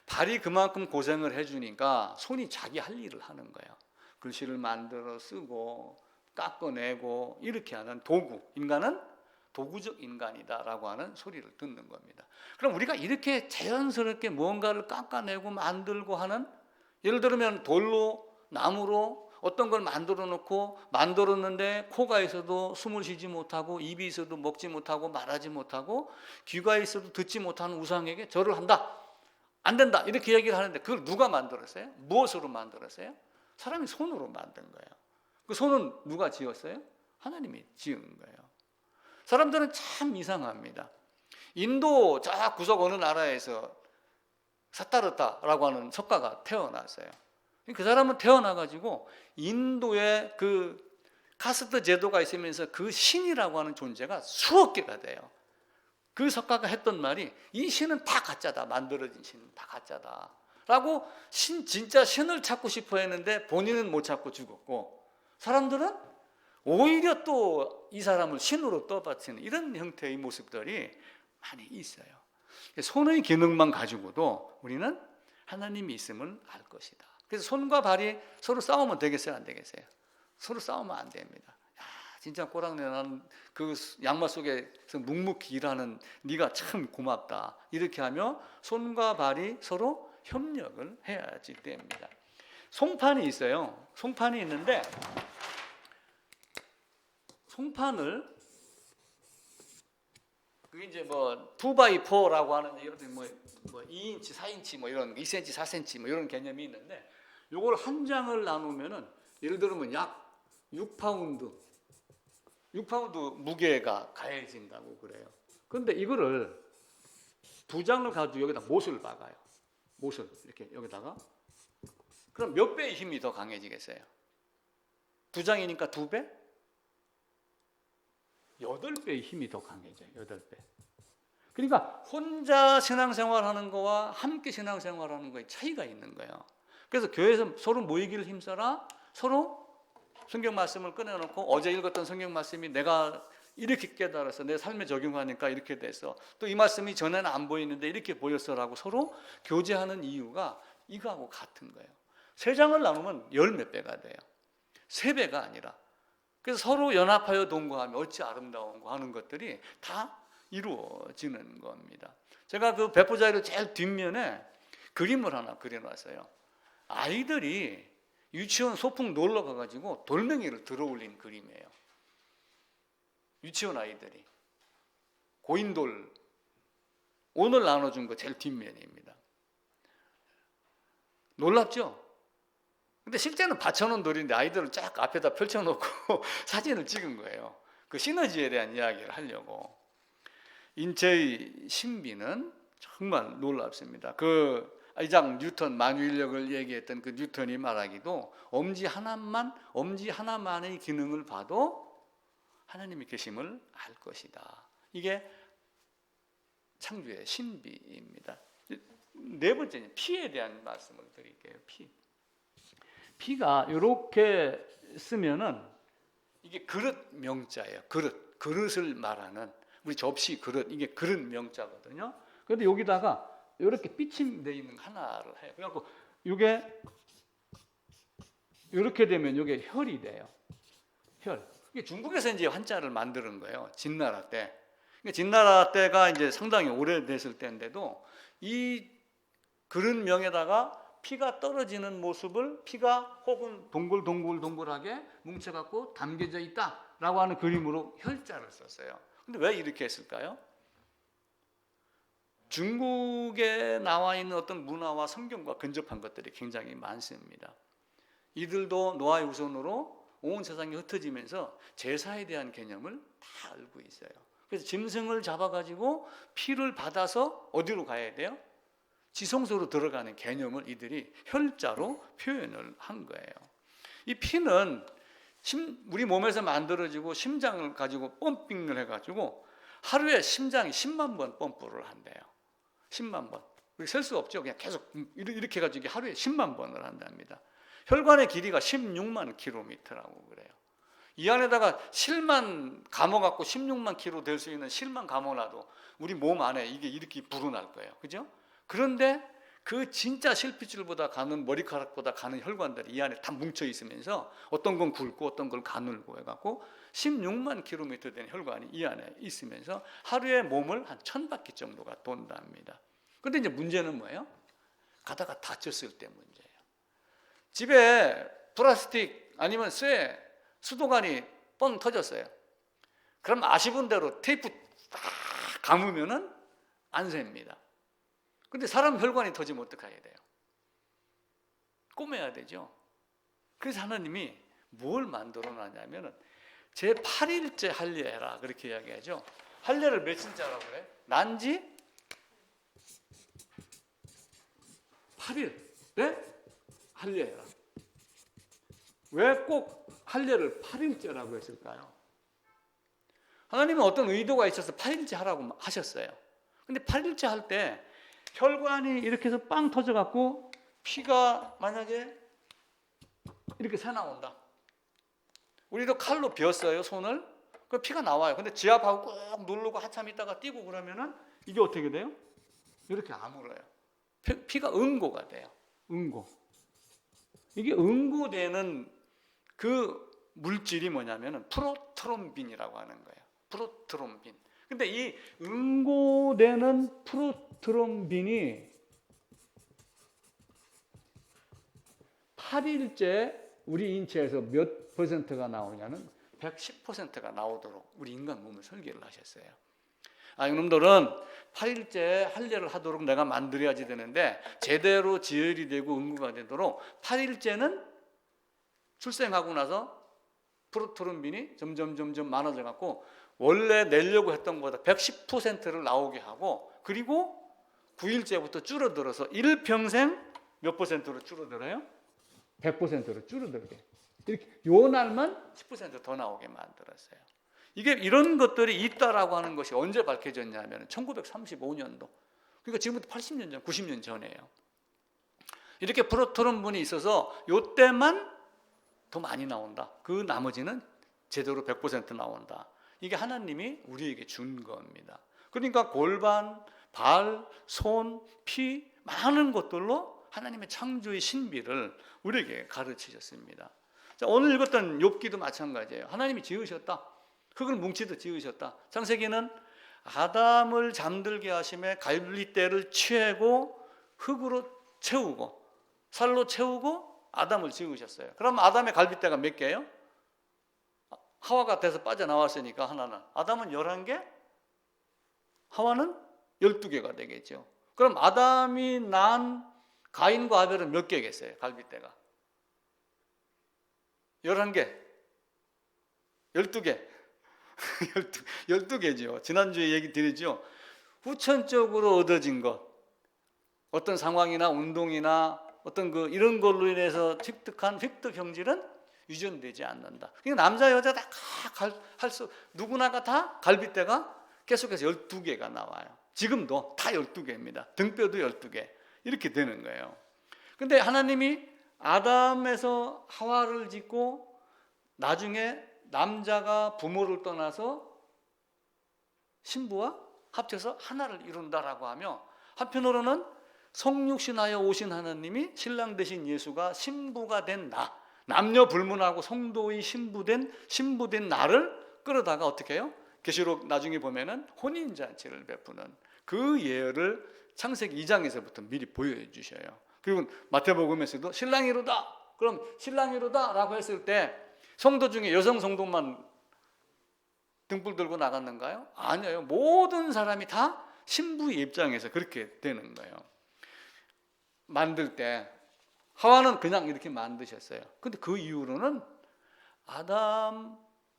발이 그만큼 고생을 해주니까 손이 자기 할 일을 하는 거예요. 글씨를 만들어 쓰고 깎아내고 이렇게 하는 도구. 인간은 도구적 인간이다라고 하는 소리를 듣는 겁니다. 그럼 우리가 이렇게 자연스럽게 무언가를 깎아내고 만들고 하는, 예를 들면 돌로, 나무로 어떤 걸 만들어 놓고 만들었는데 코가 있어도 숨을 쉬지 못하고 입이 있어도 먹지 못하고 말하지 못하고 귀가 있어도 듣지 못하는 우상에게 절을 한다. 안 된다. 이렇게 얘기를 하는데 그걸 누가 만들었어요? 무엇으로 만들었어요? 사람이 손으로 만든 거예요. 그 손은 누가 지었어요? 하나님이 지은 거예요. 사람들은 참 이상합니다. 인도 저 구석 어느 나라에서 사타르타라고 하는 석가가 태어났어요. 그 사람은 태어나가지고 인도에 그 카스트 제도가 있으면서 그 신이라고 하는 존재가 수억 개가 돼요. 그 석가가 했던 말이 이 신은 다 가짜다. 만들어진 신은 다 가짜다. 라고 진짜 신을 찾고 싶어 했는데 본인은 못 찾고 죽었고, 사람들은 오히려 또 이 사람을 신으로 떠받치는 이런 형태의 모습들이 많이 있어요. 손의 기능만 가지고도 우리는 하나님이 있음을 알 것이다. 그래서 손과 발이 서로 싸우면 되겠어요? 안 되겠어요? 서로 싸우면 안 됩니다. 야, 진짜 꼬랑내 나는 그 양마 속에서 묵묵히 일하는 네가 참 고맙다. 이렇게 하며 손과 발이 서로 협력을 해야지 됩니다. 송판이 있어요. 송판이 있는데 송판을 그게 이제 뭐 2x4라고 하는 이런 뭐 2인치, 4인치 뭐 이런 2cm, 4cm 뭐 이런 개념이 있는데, 요걸 한 장을 나누면은 예를 들면 약 6파운드 무게가 가해진다고 그래요. 그런데 이거를 두 장을 가지고 여기다 못을 박아요. 못을 이렇게 여기다가. 그럼 몇 배의 힘이 더 강해지겠어요? 두 장이니까 2배? 8배의 힘이 더 강해져요. 8배. 그러니까 혼자 신앙생활하는 거와 함께 신앙생활하는 거에 차이가 있는 거예요. 그래서 교회에서 서로 모이기를 힘써라. 서로 성경 말씀을 꺼내놓고 어제 읽었던 성경 말씀이 내가 이렇게 깨달아서 내 삶에 적용하니까 이렇게 돼서 또 이 말씀이 전에는 안 보이는데 이렇게 보였어라고 서로 교제하는 이유가 이거하고 같은 거예요. 3장을 나누면 10몇 배가 돼요. 3배가 아니라. 그래서 서로 연합하여 동거하며 어찌 아름다운고 하는 것들이 다 이루어지는 겁니다. 제가 그 배포자료 제일 뒷면에 그림을 하나 그려놨어요. 아이들이 유치원 소풍 놀러 가가지고 돌멩이를 들어 올린 그림이에요. 유치원 아이들이 고인돌 오늘 나눠준 거 제일 뒷면입니다. 놀랍죠? 근데 실제는 받쳐놓은 돌인데 아이들을 쫙 앞에다 펼쳐놓고 사진을 찍은 거예요. 그 시너지에 대한 이야기를 하려고. 인체의 신비는 정말 놀랍습니다. 그 아이작 뉴턴 만유인력을 얘기했던 그 뉴턴이 말하기도 엄지 하나만의 기능을 봐도 하나님이 계심을 알 것이다. 이게 창조의 신비입니다. 네 번째는 피에 대한 말씀을 드릴게요. 피가 이렇게 쓰면은 이게 그릇 명자예요. 그릇을 말하는 우리 접시 그릇, 이게 그릇 명자거든요. 그런데 여기다가 이렇게 삐침되어 있는 하나를 해요. 그래갖고 이게 이렇게 되면 이게 혈이 돼요. 혈. 이게 중국에서 이제 환자를 만드는 거예요. 진나라 때. 그러니까 진나라 때가 이제 상당히 오래됐을 때인데도 이 그릇명에다가 피가 떨어지는 모습을 피가 혹은 동글동글하게 뭉쳐갖고 담겨져 있다라고 하는 그림으로 혈자를 썼어요. 근데 왜 이렇게 했을까요? 중국에 나와 있는 어떤 문화와 성경과 근접한 것들이 굉장히 많습니다. 이들도 노아의 후손으로 온 세상에 흩어지면서 제사에 대한 개념을 다 알고 있어요. 그래서 짐승을 잡아가지고 피를 받아서 어디로 가야 돼요? 지성소로 들어가는 개념을 이들이 혈자로 표현을 한 거예요. 이 피는 우리 몸에서 만들어지고 심장을 가지고 펌핑을 해가지고 하루에 심장이 10만 번 펌프를 한대요. 10만 번. 우리 셀 수 없죠. 그냥 계속 이렇게 해가지고 하루에 10만 번을 한답니다. 혈관의 길이가 16만 킬로미터라고 그래요. 이 안에다가 실만 감아갖고 16만 킬로 될 수 있는 실만 감아놔도 우리 몸 안에 이게 이렇게 불어날 거예요. 그죠? 그런데 그 진짜 실핏줄보다 가는 머리카락보다 가는 혈관들이 이 안에 다 뭉쳐 있으면서 어떤 건 굵고 어떤 걸 가늘고 해갖고 16만 킬로미터 된 혈관이 이 안에 있으면서 하루에 몸을 한 1000바퀴 정도가 돈답니다. 그런데 이제 문제는 뭐예요? 가다가 다쳤을 때 문제예요. 집에 플라스틱 아니면 쇠 수도관이 뻥 터졌어요. 그럼 아시는 대로 테이프 딱 감으면은 안 셉니다. 근데 사람 혈관이 터지면 어떡해야 돼요? 꼬매야 되죠. 그래서 하나님이 뭘 만들어 놨냐면은 제 8일째 할례해라 그렇게 이야기하죠. 할례를 며칠째 하라고 그래? 난지 8일 네? 할례해라. 왜 꼭 할례를 8일째라고 했을까요? 하나님은 어떤 의도가 있어서 8일째 하라고 하셨어요. 근데 8일째 할 때 혈관이 이렇게 해서 빵 터져갖고 피가 만약에 이렇게 새 나온다. 우리도 칼로 베었어요, 손을. 그 피가 나와요. 근데 지압하고 꼭 누르고 한참 있다가 뛰고 그러면은 이게 어떻게 돼요? 이렇게 아물어요. 피가 응고가 돼요. 응고. 이게 응고되는 그 물질이 뭐냐면은 프로트롬빈이라고 하는 거예요. 프로트롬빈. 근데 이 응고되는 프로트롬빈이 8일째 우리 인체에서 몇 퍼센트가 나오냐는 110%가 나오도록 우리 인간 몸을 설계를 하셨어요. 이놈들은 8일째 할례를 하도록 내가 만들어야지 되는데 제대로 지혈이 되고 응고가 되도록 8일째는 출생하고 나서 프로트롬빈이 점점 많아져 갖고 원래 내려고 했던 것보다 110%를 나오게 하고 그리고 9일째부터 줄어들어서 일평생 몇 퍼센트로 줄어들어요? 100%로 줄어들게. 이렇게 요 날만 10% 더 나오게 만들었어요. 이게 이런 것들이 있다라고 하는 것이 언제 밝혀졌냐면 1935년도. 그러니까 지금부터 80년 전, 90년 전이에요. 이렇게 프로트롬빈이 있어서 요 때만 더 많이 나온다. 그 나머지는 제대로 100% 나온다. 이게 하나님이 우리에게 준 겁니다. 그러니까 골반, 발, 손, 피 많은 것들로 하나님의 창조의 신비를 우리에게 가르치셨습니다. 자, 오늘 읽었던 욥기도 마찬가지예요. 하나님이 지으셨다. 흙을 뭉치듯 지으셨다. 창세기는 아담을 잠들게 하심에 갈빗대를 취하고 흙으로 채우고 살로 채우고 아담을 지으셨어요. 그럼 아담의 갈빗대가 몇 개예요? 하와가 돼서 빠져나왔으니까 하나는. 아담은 11개, 하와는 12개가 되겠죠. 그럼 아담이 난 가인과 아벨은 몇 개겠어요? 갈빗대가 11개, 12개 12개죠. 지난주에 얘기 드리죠. 후천적으로 얻어진 것, 어떤 상황이나 운동이나 어떤 이런 걸로 인해서 획득한 획득 형질은 유전되지 않는다. 그러니까 남자 여자 다 누구나가 다 갈빗대가 계속해서 12개가 나와요. 지금도 다 12개입니다. 등뼈도 12개 이렇게 되는 거예요. 근데 하나님이 아담에서 하와를 짓고 나중에 남자가 부모를 떠나서 신부와 합쳐서 하나를 이룬다라고 하며, 한편으로는 성육신하여 오신 하나님이 신랑 되신 예수가 신부가 된 남녀 불문하고 성도의 신부된 나를 끌어다가 어떻게 해요? 계시록 나중에 보면은 혼인잔치를 베푸는 그 예를 창세기 2장에서부터 미리 보여주셔요. 그리고 마태복음에서도 신랑이로다. 그럼 신랑이로다라고 했을 때 성도 중에 여성 성도만 등불 들고 나갔는가요? 아니에요. 모든 사람이 다 신부의 입장에서 그렇게 되는 거예요. 만들 때 하와는 그냥 이렇게 만드셨어요. 근데 그 이후로는 아담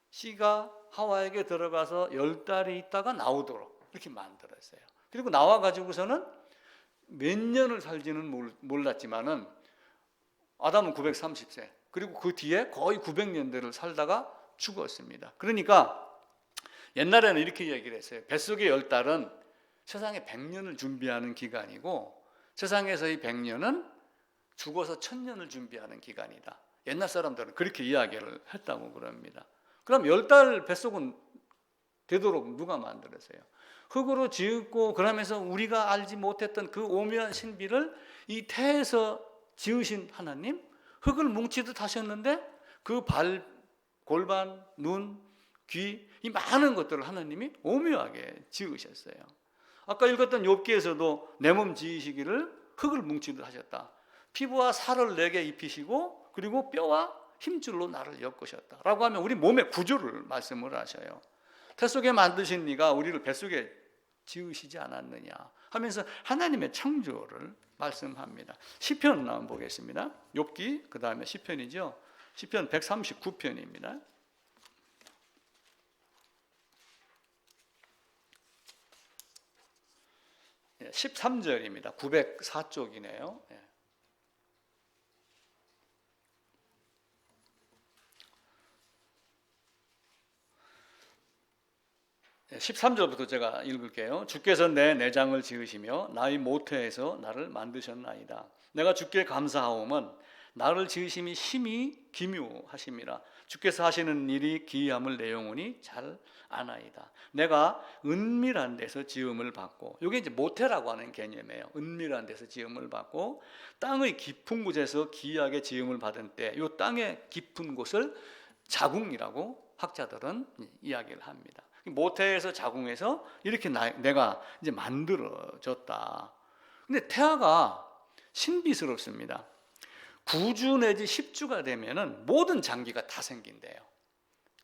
씨가 하와에게 들어가서 10달이 있다가 나오도록 이렇게 만들었어요. 그리고 나와가지고서는 몇 년을 살지는 몰랐지만은 아담은 930세, 그리고 그 뒤에 거의 900년대를 살다가 죽었습니다. 그러니까 옛날에는 이렇게 얘기를 했어요. 뱃속의 10달은 세상에 100년을 준비하는 기간이고 세상에서의 100년은 죽어서 1000년을 준비하는 기간이다. 옛날 사람들은 그렇게 이야기를 했다고 그럽니다. 그럼 10달 뱃속은 되도록 누가 만들었어요? 흙으로 지었고, 그러면서 우리가 알지 못했던 그 오묘한 신비를 이 태에서 지으신 하나님, 흙을 뭉치듯 하셨는데 그 발, 골반, 눈, 귀, 이 많은 것들을 하나님이 오묘하게 지으셨어요. 아까 읽었던 욥기에서도 내 몸 지으시기를 흙을 뭉치듯 하셨다. 피부와 살을 내게 입히시고 그리고 뼈와 힘줄로 나를 엮으셨다 라고 하면 우리 몸의 구조를 말씀을 하셔요. 태 속에 만드신 네가 우리를 뱃속에 지으시지 않았느냐 하면서 하나님의 창조를 말씀합니다. 시편 한번 보겠습니다. 욥기 그 다음에 시편이죠. 시편 139편입니다. 13절입니다. 904쪽이네요. 13절부터 제가 읽을게요. 주께서 내 내장을 지으시며 나의 모태에서 나를 만드셨나이다. 내가 주께 감사하오면 나를 지으심이 심히 기묘하심이라. 주께서 하시는 일이 기이함을 내 영혼이 잘 아나이다. 내가 은밀한 데서 지음을 받고, 이게 이제 모태라고 하는 개념이에요. 은밀한 데서 지음을 받고 땅의 깊은 곳에서 기이하게 지음을 받은 때, 이 땅의 깊은 곳을 자궁이라고 학자들은 이야기를 합니다. 모태에서 자궁에서 이렇게 내가 이제 만들어졌다. 근데 태아가 신비스럽습니다. 9주 내지 10주가 되면은 모든 장기가 다 생긴대요.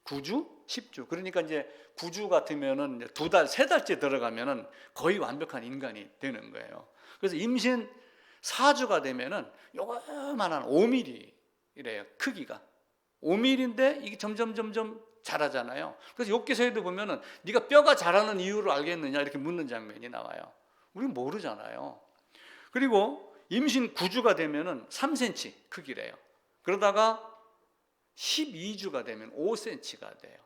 9주, 10주. 그러니까 이제 9주 같으면은 2달, 3달째 들어가면은 거의 완벽한 인간이 되는 거예요. 그래서 임신 4주가 되면은 요만한 5mm래요. 크기가 5mm인데 이게 점점 자라잖아요. 그래서 욥기서에도 보면은 네가 뼈가 자라는 이유를 알겠느냐 이렇게 묻는 장면이 나와요. 우리는 모르잖아요. 그리고 임신 9주가 되면은 3cm 크기래요. 그러다가 12주가 되면 5cm가 돼요.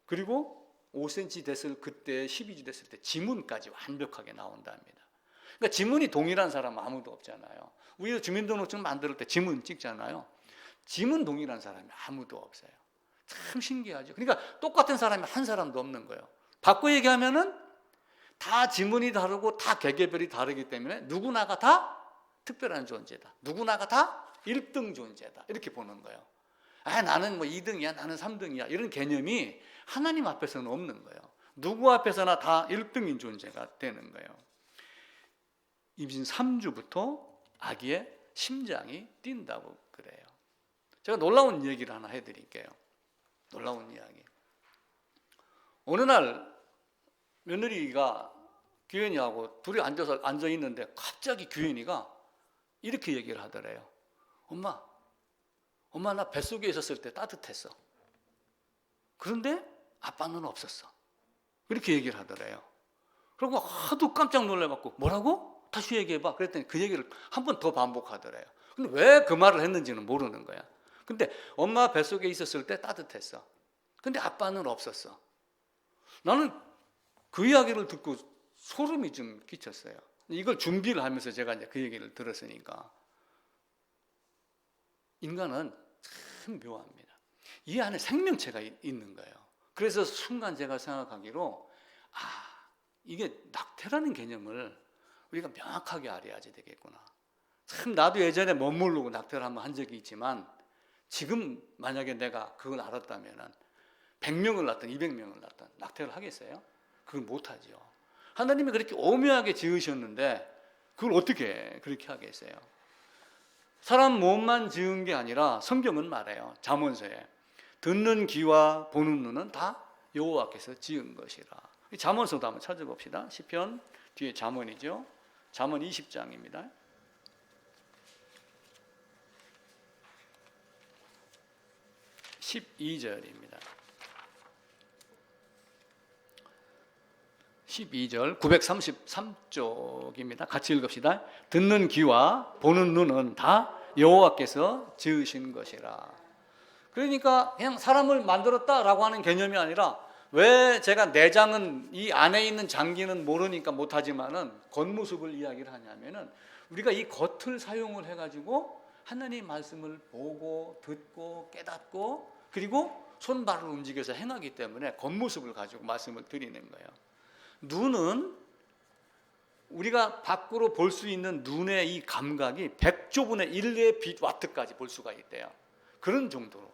그리고 5cm 됐을 그때 12주 됐을 때 지문까지 완벽하게 나온답니다. 그러니까 지문이 동일한 사람은 아무도 없잖아요. 우리도 주민등록증 만들 때 지문 찍잖아요. 지문 동일한 사람이 아무도 없어요. 참 신기하죠. 그러니까 똑같은 사람이 한 사람도 없는 거예요. 바꿔 얘기하면은 다 지문이 다르고 다 계계별이 다르기 때문에 누구나가 다 특별한 존재다. 누구나가 다 1등 존재다. 이렇게 보는 거예요. 나는 뭐 2등이야, 나는 3등이야 이런 개념이 하나님 앞에서는 없는 거예요. 누구 앞에서나 다 1등인 존재가 되는 거예요. 임신 3주부터 아기의 심장이 뛴다고 그래요. 제가 놀라운 얘기를 하나 해드릴게요. 놀라운 이야기. 어느 날 며느리가 규현이하고 둘이 앉아 있는데 갑자기 규현이가 이렇게 얘기를 하더래요. 엄마 나 뱃속에 있었을 때 따뜻했어. 그런데 아빠는 없었어. 이렇게 얘기를 하더래요. 그리고 하도 깜짝 놀래갖고 뭐라고? 다시 얘기해봐. 그랬더니 그 얘기를 한 번 더 반복하더래요. 근데 왜 그 말을 했는지는 모르는 거야. 근데 엄마 뱃속에 있었을 때 따뜻했어. 근데 아빠는 없었어. 나는 그 이야기를 듣고 소름이 좀 끼쳤어요. 이걸 준비를 하면서 제가 이제 그 얘기를 들었으니까. 인간은 참 묘합니다. 이 안에 생명체가 있는 거예요. 그래서 순간 제가 생각하기로 이게 낙태라는 개념을 우리가 명확하게 알아야지 되겠구나. 참 나도 예전에 멋모르고 낙태를 한번 한 적이 있지만 지금 만약에 내가 그걸 알았다면 100명을 낳든 200명을 낳든 낙태를 하겠어요? 그걸 못하죠. 하나님이 그렇게 오묘하게 지으셨는데 그걸 어떻게 그렇게 하겠어요? 사람 몸만 지은 게 아니라 성경은 말해요. 잠언서에 듣는 귀와 보는 눈은 다 여호와께서 지은 것이라. 잠언서도 한번 찾아봅시다. 시편 뒤에 잠언이죠. 잠언 20장입니다. 12절입니다. 12절 933쪽입니다. 같이 읽읍시다. 듣는 귀와 보는 눈은 다 여호와께서 지으신 것이라. 그러니까 그냥 사람을 만들었다라고 하는 개념이 아니라 왜 제가 내장은 이 안에 있는 장기는 모르니까 못하지만은 겉모습을 이야기를 하냐면은 우리가 이 겉을 사용을 해가지고 하나님 말씀을 보고 듣고 깨닫고 그리고 손발을 움직여서 행하기 때문에 겉모습을 가지고 말씀을 드리는 거예요. 눈은 우리가 밖으로 볼 수 있는 눈의 이 감각이 100조분의 1의 빛와트까지 볼 수가 있대요. 그런 정도로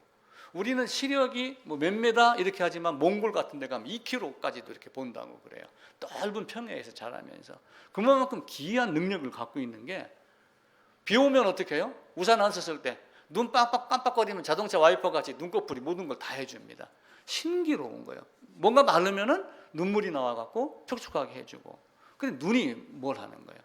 우리는 시력이 뭐 몇 메다 이렇게 하지만 몽골 같은 데 가면 2km까지도 이렇게 본다고 그래요. 넓은 평야에서 자라면서 그만큼 기이한 능력을 갖고 있는 게 비 오면 어떻게 해요? 우산 안 썼을 때 눈 깜빡깜빡거리면 자동차 와이퍼 같이 눈꺼풀이 모든 걸 다 해줍니다. 신기로운 거예요. 뭔가 마르면은 눈물이 나와갖고 촉촉하게 해주고. 근데 눈이 뭘 하는 거예요?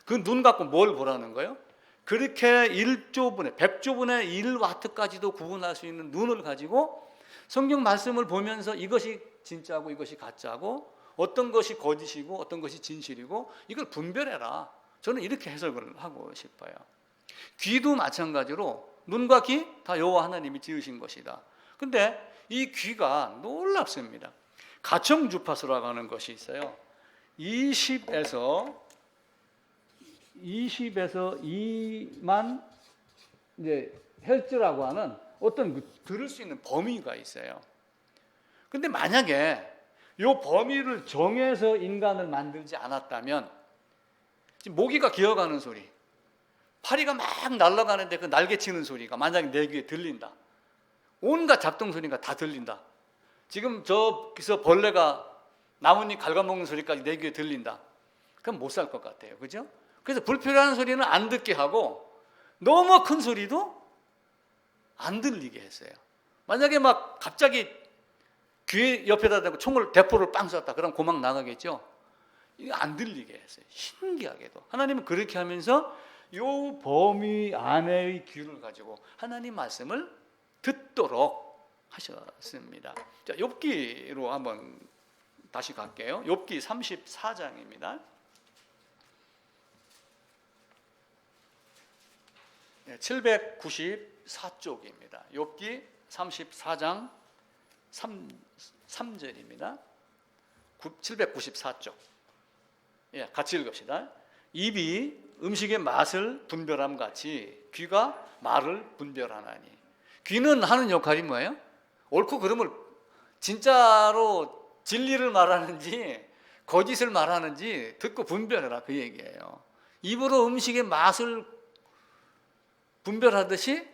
그 눈 갖고 뭘 보라는 거예요? 그렇게 1조분의 100조분의 1와트까지도 구분할 수 있는 눈을 가지고 성경 말씀을 보면서 이것이 진짜고 이것이 가짜고 어떤 것이 거짓이고 어떤 것이 진실이고 이걸 분별해라. 저는 이렇게 해석을 하고 싶어요. 귀도 마찬가지로 눈과 귀 다 여호와 하나님이 지으신 것이다. 근데 이 귀가 놀랍습니다. 가청 주파수라고 하는 것이 있어요. 20에서 2만 이제 헬츠라고 하는 어떤 들을 수 있는 범위가 있어요. 근데 만약에 이 범위를 정해서 인간을 만들지 않았다면 지금 모기가 기어가는 소리, 파리가 막 날아가는데 그 날개 치는 소리가 만약에 내 귀에 들린다. 온갖 잡동 소리가 다 들린다. 지금 저기서 벌레가 나뭇잎 갉아먹는 소리까지 내 귀에 들린다. 그럼 못 살 것 같아요. 그죠? 그래서 불필요한 소리는 안 듣게 하고 너무 큰 소리도 안 들리게 했어요. 만약에 막 갑자기 귀 옆에다 대고 총을 대포를 빵 쐈다. 그럼 고막 나가겠죠? 이거 안 들리게 했어요. 신기하게도. 하나님은 그렇게 하면서 이 범위 안에의 귀를 가지고 하나님 말씀을 듣도록 하셨습니다. 자, 욥기로 한번 다시 갈게요. 욥기 34장입니다. 794쪽입니다. 욥기 34장 3절입니다. 794쪽. 예, 같이 읽읍시다. 입이 음식의 맛을 분별함 같이 귀가 말을 분별하나니. 귀는 하는 역할이 뭐예요? 옳고 그름을 진짜로 진리를 말하는지 거짓을 말하는지 듣고 분별해라 그 얘기예요. 입으로 음식의 맛을 분별하듯이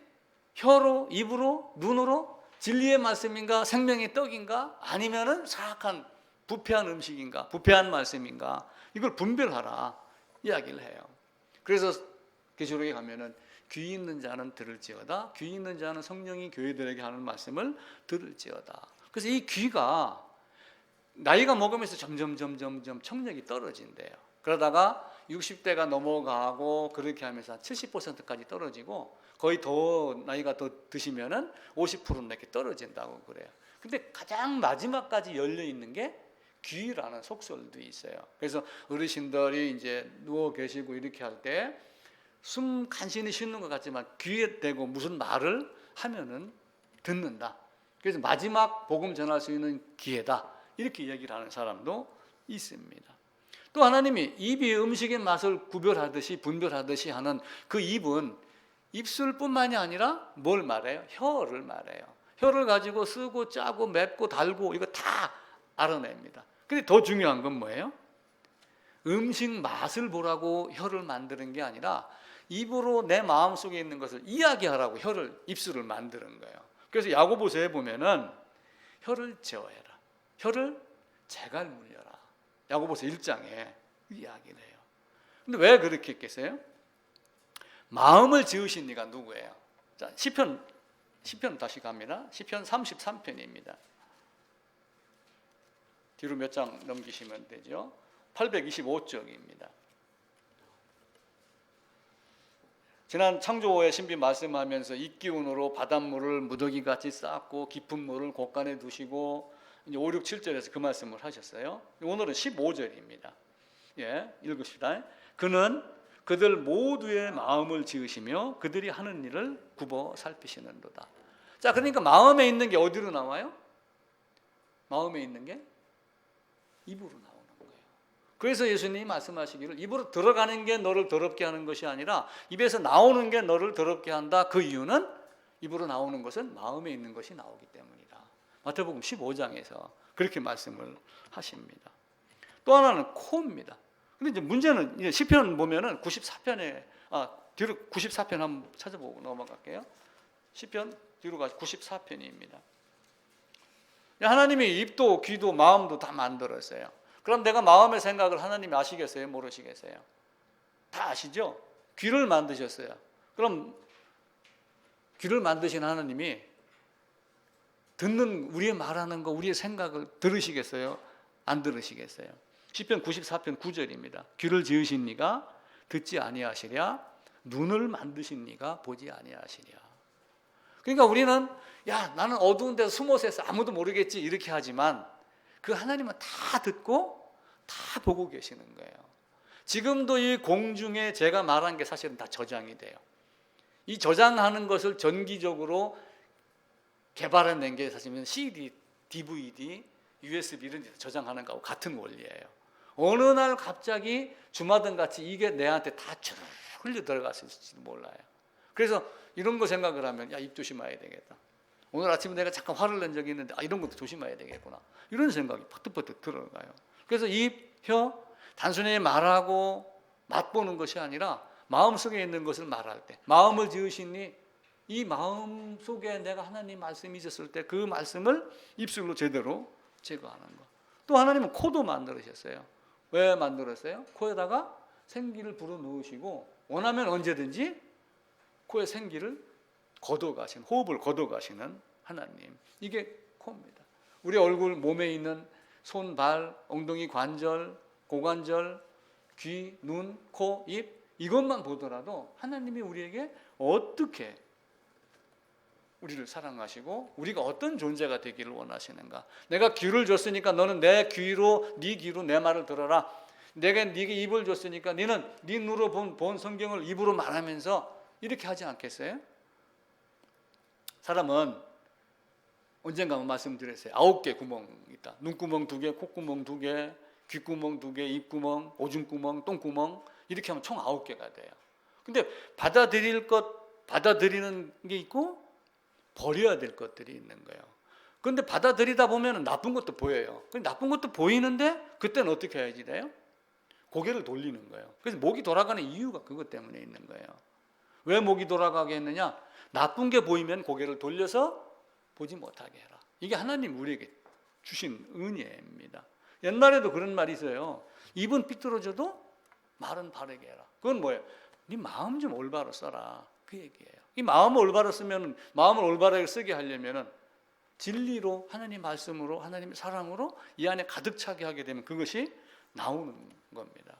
혀로, 입으로, 눈으로 진리의 말씀인가, 생명의 떡인가, 아니면은 사악한 부패한 음식인가, 부패한 말씀인가, 이걸 분별하라 이야기를 해요. 그래서 계시록에 가면은 귀 있는 자는 들을지어다, 귀 있는 자는 성령이 교회들에게 하는 말씀을 들을지어다. 그래서 이 귀가 나이가 먹으면서 점점 청력이 떨어진대요. 그러다가 60대가 넘어가고 그렇게 하면서 70%까지 떨어지고, 거의 더 나이가 더 드시면은 50% 이렇게 떨어진다고 그래요. 근데 가장 마지막까지 열려 있는 게 귀라는 속설도 있어요. 그래서 어르신들이 이제 누워 계시고 이렇게 할 때 숨 간신히 쉬는 것 같지만 귀에 대고 무슨 말을 하면은 듣는다. 그래서 마지막 복음 전할 수 있는 기회다, 이렇게 얘기를 하는 사람도 있습니다. 또 하나님이 입이 음식의 맛을 구별하듯이 분별하듯이 하는 그 입은 입술뿐만이 아니라 뭘 말해요? 혀를 말해요. 혀를 가지고 쓰고 짜고 맵고 달고 이거 다 알아냅니다. 근데 더 중요한 건 뭐예요? 음식 맛을 보라고 혀를 만드는 게 아니라 입으로 내 마음속에 있는 것을 이야기하라고 입술을 만드는 거예요. 그래서 야고보서에 보면은 혀를 제어해라, 혀를 재갈 물려라, 야고보서 1장에 이야기를 해요. 근데 왜 그렇게 했겠어요? 마음을 지으신 이가 누구예요? 자, 시편 다시 갑니다. 시편 33편입니다. 뒤로 몇 장 넘기시면 되죠. 825쪽입니다. 지난 창조의 신비 말씀하면서 입기운으로 바닷물을 무더기같이 쌓고 깊은 물을 곳간에 두시고, 이제 5, 6, 7절에서 그 말씀을 하셨어요. 오늘은 15절입니다. 예, 읽읍시다. 그는 그들 모두의 마음을 지으시며 그들이 하는 일을 굽어 살피시는도다. 자, 그러니까 마음에 있는 게 어디로 나와요? 마음에 있는 게 입으로 나오는 거예요. 그래서 예수님이 말씀하시기를 입으로 들어가는 게 너를 더럽게 하는 것이 아니라 입에서 나오는 게 너를 더럽게 한다. 그 이유는 입으로 나오는 것은 마음에 있는 것이 나오기 때문이다. 마태복음 15장에서 그렇게 말씀을 하십니다. 또 하나는 코입니다. 근데 이제 문제는 이제 시편 보면은 94편에 뒤로 94편 한번 찾아보고 넘어갈게요. 시편 뒤로 가서 94편입니다. 하나님이 입도 귀도 마음도 다 만들었어요. 그럼 내가 마음의 생각을 하나님이 아시겠어요? 모르시겠어요? 다 아시죠? 귀를 만드셨어요. 그럼 귀를 만드신 하나님이 듣는 우리의 말하는 거, 우리의 생각을 들으시겠어요? 안 들으시겠어요? 시편 94편 9절입니다. 귀를 지으신 이가 듣지 아니하시랴, 눈을 만드신 이가 보지 아니하시랴. 그러니까 우리는 나는 어두운 데서 숨어서 해서 아무도 모르겠지 이렇게 하지만 그 하나님은 다 듣고 다 보고 계시는 거예요. 지금도 이 공중에 제가 말한 게 사실은 다 저장이 돼요. 이 저장하는 것을 전기적으로 개발해낸 게 사실은 CD, DVD, USB 이런 데 저장하는 거하고 같은 원리예요. 어느 날 갑자기 주마등 같이 이게 내한테 다 쭉 흘려 들어갔을지도 몰라요. 그래서 이런 거 생각을 하면 입 조심해야 되겠다. 오늘 아침에 내가 잠깐 화를 낸 적이 있는데 이런 것도 조심해야 되겠구나. 이런 생각이 퍼뜩퍼뜩 들어가요. 그래서 입, 혀 단순히 말하고 맛보는 것이 아니라 마음속에 있는 것을 말할 때 마음을 지으시니 이 마음 속에 내가 하나님 말씀이 있었을 때 그 말씀을 입술로 제대로 제거하는 것. 또 하나님은 코도 만들으셨어요. 왜 만들었어요? 코에다가 생기를 불어넣으시고 원하면 언제든지 코에 생기를 걷어가시는, 호흡을 걷어가시는 하나님. 이게 코입니다. 우리 얼굴, 몸에 있는 손, 발, 엉덩이 관절, 고관절, 귀, 눈, 코, 입 이것만 보더라도 하나님이 우리에게 어떻게 우리를 사랑하시고 우리가 어떤 존재가 되기를 원하시는가. 내가 귀를 줬으니까 너는 내 귀로 네 귀로 내 말을 들어라. 내가 네게 입을 줬으니까 너는 네 눈으로 본 성경을 입으로 말하면서 이렇게 하지 않겠어요? 사람은 언젠가 말씀드렸어요. 9개 구멍이 있다. 눈구멍 2개, 콧구멍 2개, 귓구멍 2개, 입구멍, 오줌구멍, 똥구멍 이렇게 하면 총 9개가 돼요. 근데 받아들이는 게 있고 버려야 될 것들이 있는 거예요. 그런데 받아들이다 보면 나쁜 것도 보여요. 나쁜 것도 보이는데 그때는 어떻게 해야지 돼요? 고개를 돌리는 거예요. 그래서 목이 돌아가는 이유가 그것 때문에 있는 거예요. 왜 목이 돌아가게 했느냐? 나쁜 게 보이면 고개를 돌려서 보지 못하게 해라. 이게 하나님 우리에게 주신 은혜입니다. 옛날에도 그런 말이 있어요. 입은 삐뚤어져도 말은 바르게 해라. 그건 뭐예요? 네 마음 좀 올바로 써라. 그 얘기예요. 이 마음을 올바로 쓰면, 마음을 올바르게 쓰게 하려면은 진리로, 하나님 말씀으로, 하나님의 사랑으로 이 안에 가득 차게 하게 되면 그것이 나오는 겁니다.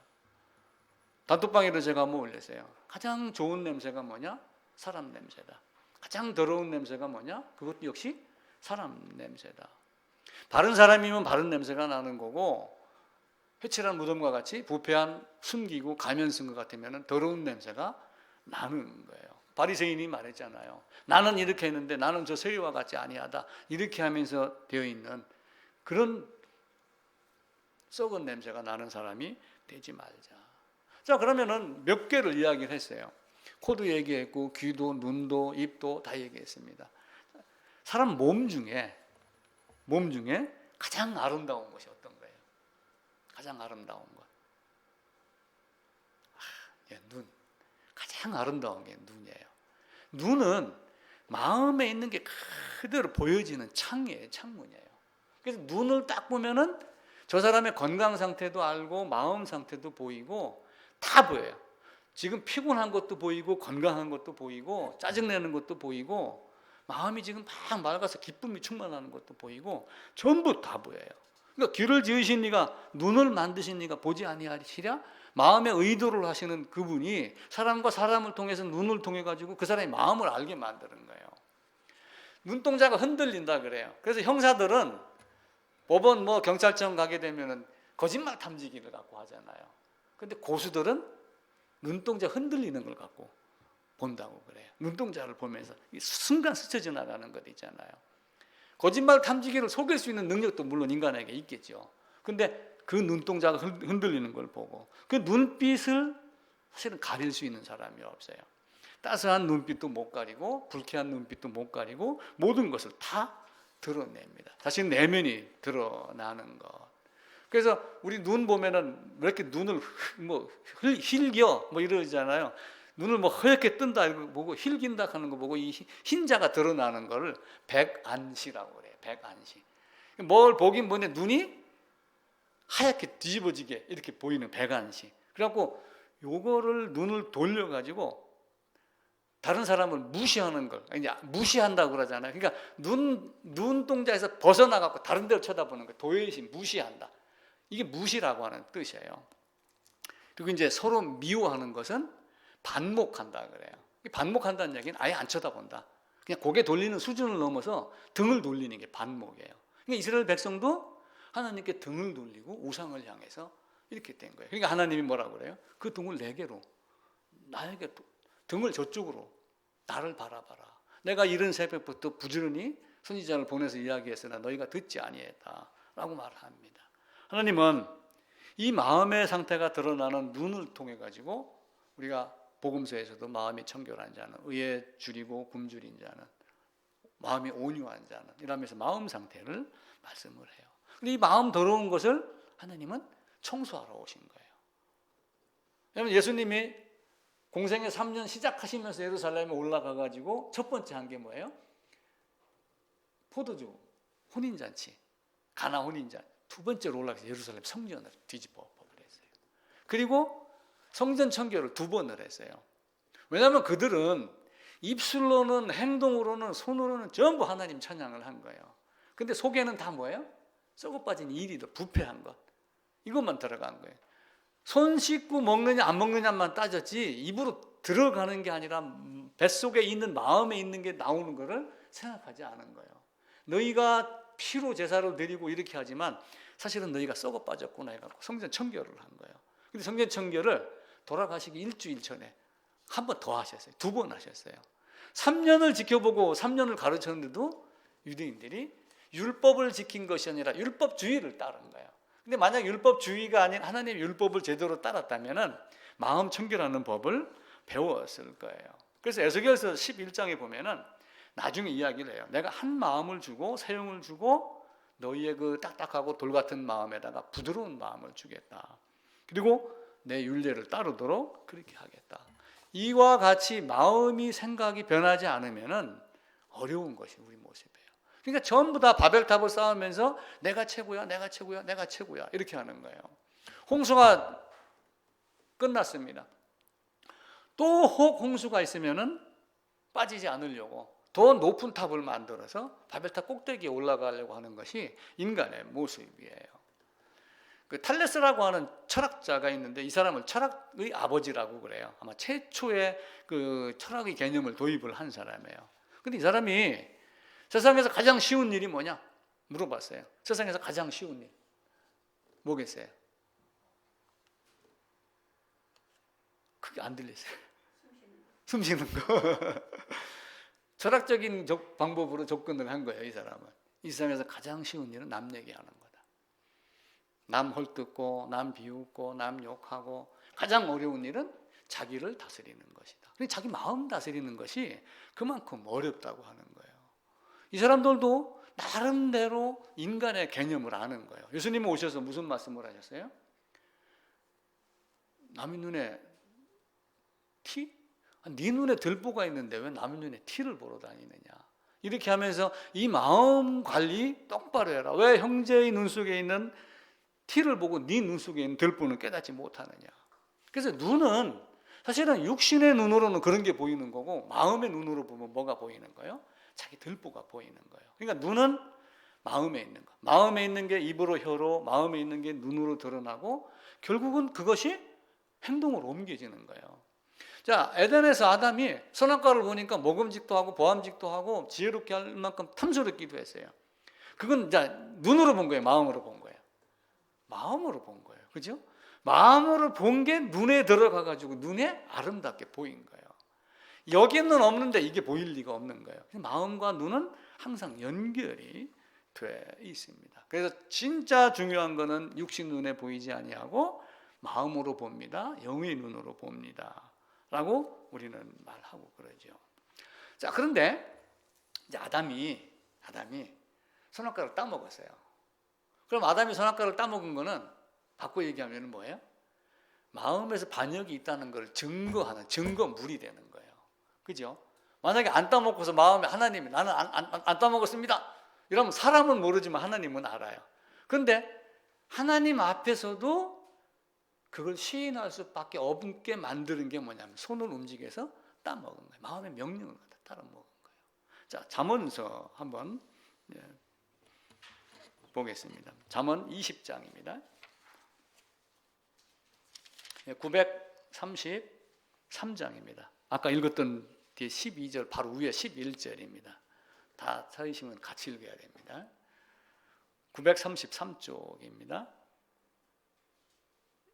단톡방에도 제가 한번 올렸어요. 가장 좋은 냄새가 뭐냐? 사람 냄새다. 가장 더러운 냄새가 뭐냐? 그것도 역시 사람 냄새다. 바른 사람이면 바른 냄새가 나는 거고, 회칠한 무덤과 같이 부패한 숨기고 가면 쓴 것 같으면 더러운 냄새가 나는 거예요. 바리새인이 말했잖아요. 나는 이렇게 했는데 나는 저 세리와 같지 아니하다. 이렇게 하면서 되어 있는 그런 썩은 냄새가 나는 사람이 되지 말자. 자, 그러면은 몇 개를 이야기를 했어요. 코도 얘기했고, 귀도, 눈도, 입도 다 얘기했습니다. 사람 몸 중에 가장 아름다운 것이 어떤 거예요? 가장 아름다운 것. 눈. 가장 아름다운 게 눈이에요. 눈은 마음에 있는 게 그대로 보여지는 창이에요. 창문이에요. 그래서 눈을 딱 보면은 저 사람의 건강 상태도 알고 마음 상태도 보이고 다 보여요. 지금 피곤한 것도 보이고 건강한 것도 보이고 짜증내는 것도 보이고 마음이 지금 막 맑아서 기쁨이 충만하는 것도 보이고 전부 다 보여요. 그러니까 귀를 지으신 이가 눈을 만드신 이가 보지 아니하시랴? 마음의 의도를 하시는 그분이 사람과 사람을 통해서 눈을 통해 가지고 그 사람의 마음을 알게 만드는 거예요. 눈동자가 흔들린다 그래요. 그래서 형사들은 법원 경찰청 가게 되면은 거짓말 탐지기를 갖고 하잖아요. 근데 고수들은 눈동자 흔들리는 걸 갖고 본다고 그래요. 눈동자를 보면서 순간 스쳐 지나가는 것 있잖아요. 거짓말 탐지기를 속일 수 있는 능력도 물론 인간에게 있겠죠. 근데 그 눈동자가 흔들리는 걸 보고 그 눈빛을 사실은 가릴 수 있는 사람이 없어요. 따스한 눈빛도 못 가리고 불쾌한 눈빛도 못 가리고 모든 것을 다 드러냅니다. 자신 내면이 드러나는 것. 그래서 우리 눈 보면은 왜 이렇게 눈을 힐겨 이러잖아요. 눈을 허옇게 뜬다 이거 보고 힐긴다 하는 거 보고 이 흰자가 드러나는 거를 백안시라고 그래요. 백안시. 뭘 보긴 보는데 눈이 하얗게 뒤집어지게 이렇게 보이는 백안시. 그래갖고 요거를 눈을 돌려가지고 다른 사람을 무시하는 걸 이제 무시한다고 그러잖아요. 그러니까 눈동자에서 벗어나갖고 다른 데를 쳐다보는 거 도외시 무시한다. 이게 무시라고 하는 뜻이에요. 그리고 이제 서로 미워하는 것은 반목한다 그래요. 반목한다는 얘기는 아예 안 쳐다본다. 그냥 고개 돌리는 수준을 넘어서 등을 돌리는 게 반목이에요. 그러니까 이스라엘 백성도 하나님께 등을 돌리고 우상을 향해서 이렇게 된 거예요. 그러니까 하나님이 뭐라고 그래요? 그 등을 내게로, 나에게 등을 저쪽으로 나를 바라봐라. 내가 이른 새벽부터 부지런히 선지자를 보내서 이야기했으나 너희가 듣지 아니했다라고 말합니다. 하나님은 이 마음의 상태가 드러나는 눈을 통해 가지고 우리가 복음서에서도 마음이 청결한 자는 의에 줄이고 굶주린 자는 마음이 온유한 자는 이러면서 마음 상태를 말씀을 해요. 근데 이 마음 더러운 것을 하나님은 청소하러 오신 거예요. 왜냐하면 예수님이 공생의 3년 시작하시면서 예루살렘에 올라가 가지고 첫 번째 한 게 뭐예요? 포도주 혼인잔치, 가나 혼인잔치. 두 번째로 올라가서 예루살렘 성전을 뒤집어 버렸어요. 그리고 성전 청결을 2번을 했어요. 왜냐하면 그들은 입술로는 행동으로는 손으로는 전부 하나님 찬양을 한 거예요. 근데 속에는 다 뭐예요? 썩어 빠진 이리도 부패한 것 이것만 들어간 거예요. 손 씻고 먹느냐 안 먹느냐만 따졌지 입으로 들어가는 게 아니라 뱃속에 있는 마음에 있는 게 나오는 거를 생각하지 않은 거예요. 너희가 피로 제사를 드리고 이렇게 하지만 사실은 너희가 썩어 빠졌구나 해갖고 성전 청결을 한 거예요. 근데 성전 청결을 돌아가시기 일주일 전에 한 번 더 하셨어요. 2번 하셨어요. 3년을 지켜보고 3년을 가르쳤는데도 유대인들이 율법을 지킨 것이 아니라 율법주의를 따른 거예요. 근데 만약 율법주의가 아닌 하나님의 율법을 제대로 따랐다면 마음 청결하는 법을 배웠을 거예요. 그래서 에스겔서 11장에 보면은 나중에 이야기를 해요. 내가 한 마음을 주고 새 영을 주고 너희의 그 딱딱하고 돌 같은 마음에다가 부드러운 마음을 주겠다. 그리고 내 율례를 따르도록 그렇게 하겠다. 이와 같이 마음이 생각이 변하지 않으면은 어려운 것이 우리 모습이에요. 그러니까 전부 다 바벨탑을 쌓으면서 내가 최고야, 내가 최고야, 내가 최고야 이렇게 하는 거예요. 홍수가 끝났습니다. 또 혹 홍수가 있으면은 빠지지 않으려고 더 높은 탑을 만들어서 바벨탑 꼭대기에 올라가려고 하는 것이 인간의 모습이에요. 그 탈레스라고 하는 철학자가 있는데 이 사람을 철학의 아버지라고 그래요. 아마 최초의 그 철학의 개념을 도입을 한 사람이에요. 근데 이 사람이 세상에서 가장 쉬운 일이 뭐냐 물어봤어요. 세상에서 가장 쉬운 일 뭐겠어요? 그게 안 들렸어요. 숨 쉬는 거. 철학적인 방법으로 접근을 한 거예요. 이 사람은. 이 세상에서 가장 쉬운 일은 남 얘기하는 거다. 남 헐뜯고 남 비웃고 남 욕하고 가장 어려운 일은 자기를 다스리는 것이다. 자기 마음 다스리는 것이 그만큼 어렵다고 하는 거예요. 이 사람들도 나름대로 인간의 개념을 아는 거예요. 예수님이 오셔서 무슨 말씀을 하셨어요? 남의 눈에 티? 네 눈에 들보가 있는데 왜 남의 눈에 티를 보러 다니느냐. 이렇게 하면서 이 마음 관리 똑바로 해라. 왜 형제의 눈 속에 있는 티를 보고 네 눈 속에 있는 들보는 깨닫지 못하느냐. 그래서 눈은 사실은 육신의 눈으로는 그런 게 보이는 거고 마음의 눈으로 보면 뭐가 보이는 거예요? 자기 들보가 보이는 거예요. 그러니까 눈은 마음에 있는 거. 마음에 있는 게 입으로 혀로, 마음에 있는 게 눈으로 드러나고 결국은 그것이 행동으로 옮겨지는 거예요. 자, 에덴에서 아담이 선악과를 보니까 먹음직도 하고 보암직도 하고 지혜롭게 할 만큼 탐스럽기도 했어요. 그건 이제 눈으로 본 거예요, 마음으로 본 거예요. 마음으로 본 거예요. 그죠? 마음으로 본 게 눈에 들어가 가지고 눈에 아름답게 보인 거예요. 여기는 없는데 이게 보일 리가 없는 거예요. 마음과 눈은 항상 연결이 돼 있습니다. 그래서 진짜 중요한 거는 육신 눈에 보이지 아니하고 마음으로 봅니다. 영의 눈으로 봅니다. 라고 우리는 말하고 그러죠. 자, 그런데 이제 아담이 선악과를 따먹었어요. 그럼 아담이 선악과를 따먹은 거는 바꿔 얘기하면 뭐예요? 마음에서 반역이 있다는 걸 증거하는 증거물이 되는 거예요. 그죠? 만약에 안 따먹고서 마음에 하나님이 나는 안 따먹었습니다. 이러면 사람은 모르지만 하나님은 알아요. 그런데 하나님 앞에서도 그걸 시인할 수밖에 없게 만드는 게 뭐냐면 손을 움직여서 따먹은 거예요. 마음의 명령을 따라 먹은 거예요. 자, 잠언서 한번 보겠습니다. 잠언 20장입니다. 933장입니다. 아까 읽었던 뒤에 12절 바로 위에 11절입니다. 다 찾으시면 같이 읽어야 됩니다. 933쪽입니다.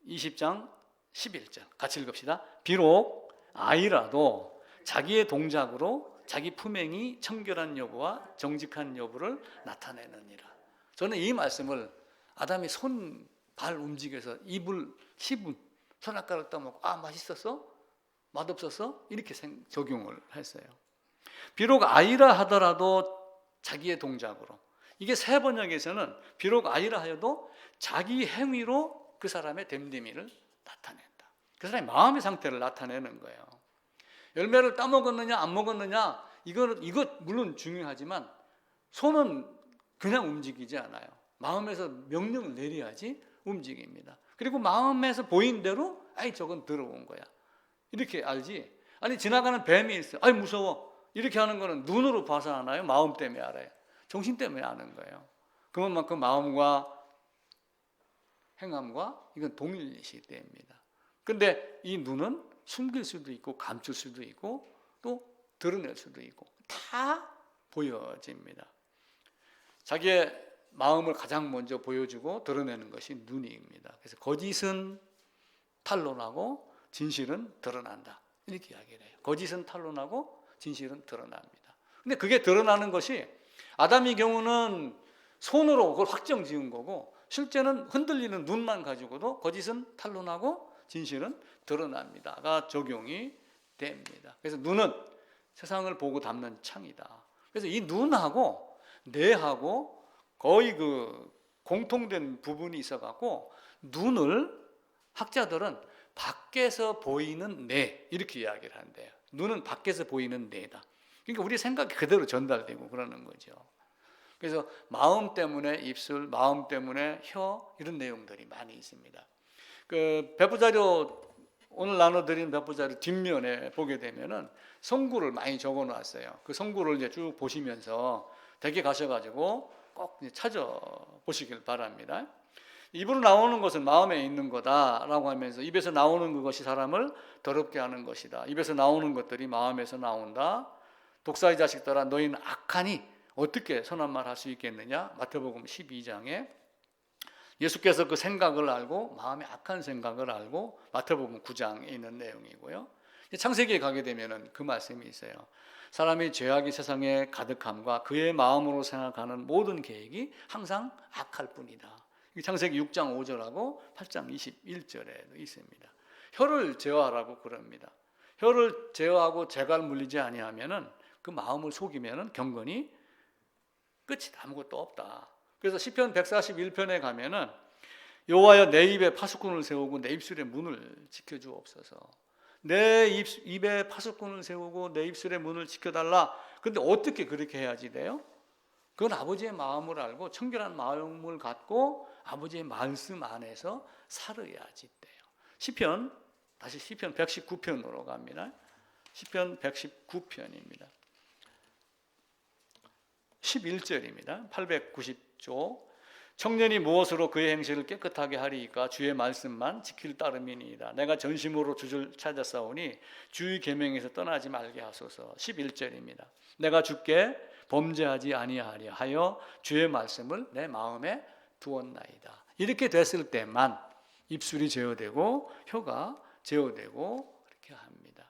20장 11절 같이 읽읍시다. 비록 아이라도 자기의 동작으로 자기 품행이 청결한 여부와 정직한 여부를 나타내느니라. 저는 이 말씀을 아담이 손, 발 움직여서 입을 씹은 선악과를 따먹고 맛있었어? 맛없었어? 이렇게 적용을 했어요. 비록 아이라 하더라도 자기의 동작으로, 이게 새 번역에서는 비록 아이라 하여도 자기 행위로 그 사람의 됨됨이를 나타낸다. 그 사람의 마음의 상태를 나타내는 거예요. 열매를 따먹었느냐 안 먹었느냐 이거 물론 중요하지만 손은 그냥 움직이지 않아요. 마음에서 명령을 내려야지 움직입니다. 그리고 마음에서 보인 대로 저건 들어온 거야 이렇게 알지. 아니 지나가는 뱀이 있어. 무서워. 이렇게 하는 거는 눈으로 봐서 아나요? 마음 때문에 알아요? 정신 때문에 아는 거예요. 그만큼 마음과 행함과 이건 동일시됩니다. 그런데 이 눈은 숨길 수도 있고 감출 수도 있고 또 드러낼 수도 있고 다 보여집니다. 자기의 마음을 가장 먼저 보여주고 드러내는 것이 눈입니다. 그래서 거짓은 탄로나고 진실은 드러난다. 이렇게 이야기를 해요. 거짓은 탄로나고 진실은 드러납니다. 근데 그게 드러나는 것이 아담의 경우는 손으로 그걸 확정 지은 거고 실제는 흔들리는 눈만 가지고도 거짓은 탄로나고 진실은 드러납니다가 적용이 됩니다. 그래서 눈은 세상을 보고 담는 창이다. 그래서 이 눈하고 뇌하고 거의 그 공통된 부분이 있어갖고 눈을 학자들은 밖에서 보이는 내 이렇게 이야기를 한대요. 눈은 밖에서 보이는 내다. 그러니까 우리 생각이 그대로 전달되고 그러는 거죠. 그래서 마음 때문에 입술, 마음 때문에 혀 이런 내용들이 많이 있습니다. 그 배포자료 오늘 나눠드린 배포자료 뒷면에 보게 되면은 성구를 많이 적어놨어요. 그 성구를 이제 쭉 보시면서 댁에 가셔가지고 꼭 찾아보시길 바랍니다. 입으로 나오는 것은 마음에 있는 거다라고 하면서 입에서 나오는 그것이 사람을 더럽게 하는 것이다. 입에서 나오는 것들이 마음에서 나온다. 독사의 자식들아 너희는 악하니 어떻게 선한 말 할 수 있겠느냐? 마태복음 12장에 예수께서 그 생각을 알고 마음에 악한 생각을 알고 마태복음 9장에 있는 내용이고요. 창세기에 가게 되면은 그 말씀이 있어요. 사람이 죄악이 세상에 가득함과 그의 마음으로 생각하는 모든 계획이 항상 악할 뿐이다. 창세기 6장 5절하고 8장 21절에도 있습니다. 혀를 제어하라고 그럽니다. 혀를 제어하고 재갈 물리지 아니하면은 그 마음을 속이면은 경건이 끝이다. 아무것도 없다. 그래서 시편 141편에 가면은 여호와여 내 입에 파수꾼을 세우고 내 입술의 문을 지켜주옵소서. 내 입에 파수꾼을 세우고 내 입술의 문을 지켜달라. 근데 어떻게 그렇게 해야지 돼요? 그건 아버지의 마음을 알고 청결한 마음을 갖고 아버지의 말씀 안에서 살아야지 돼요. 시편 119편으로 갑니다. 시편 119편입니다. 11절입니다. 890조 청년이 무엇으로 그의 행실을 깨끗하게 하리이까 주의 말씀만 지킬 따름이니이다. 내가 전심으로 주를 찾았사오니 주의 계명에서 떠나지 말게 하소서. 11절입니다. 내가 주께 범죄하지 아니하려 하여 주의 말씀을 내 마음에 두었나이다. 이렇게 됐을 때만 입술이 제어되고 혀가 제어되고 그렇게 합니다.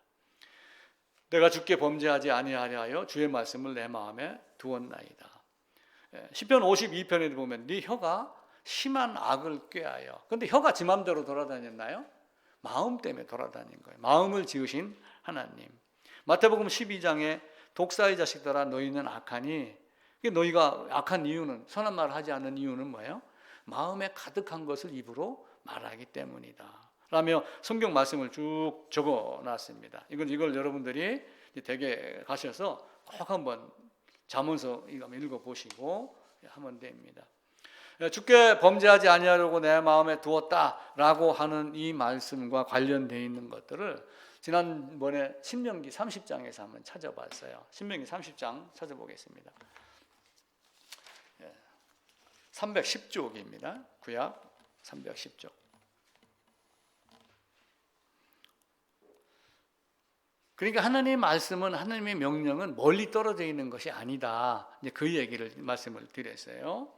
내가 주께 범죄하지 아니하려 하여 주의 말씀을 내 마음에 두었나이다. 시편 52편에 보면 네 혀가 심한 악을 꾀하여. 근데 혀가 지 맘대로 돌아다녔나요? 마음 때문에 돌아다닌 거예요. 마음을 지으신 하나님. 마태복음 12장에 독사의 자식들아 너희는 악하니, 너희가 악한 이유는, 선한 말을 하지 않는 이유는 뭐예요? 마음에 가득한 것을 입으로 말하기 때문이다 라며 성경 말씀을 쭉 적어놨습니다. 이걸 여러분들이 댁에 가셔서 꼭 한번 잠언서 읽어보시고 하면 됩니다. 주께 범죄하지 아니하려고 내 마음에 두었다라고 하는 이 말씀과 관련되어 있는 것들을 지난번에 신명기 30장에서 한번 찾아봤어요. 신명기 30장 찾아보겠습니다. 310쪽입니다. 구약 310쪽. 그러니까 하나님의 말씀은, 하나님의 명령은 멀리 떨어져 있는 것이 아니다. 이제 그 얘기를 말씀을 드렸어요.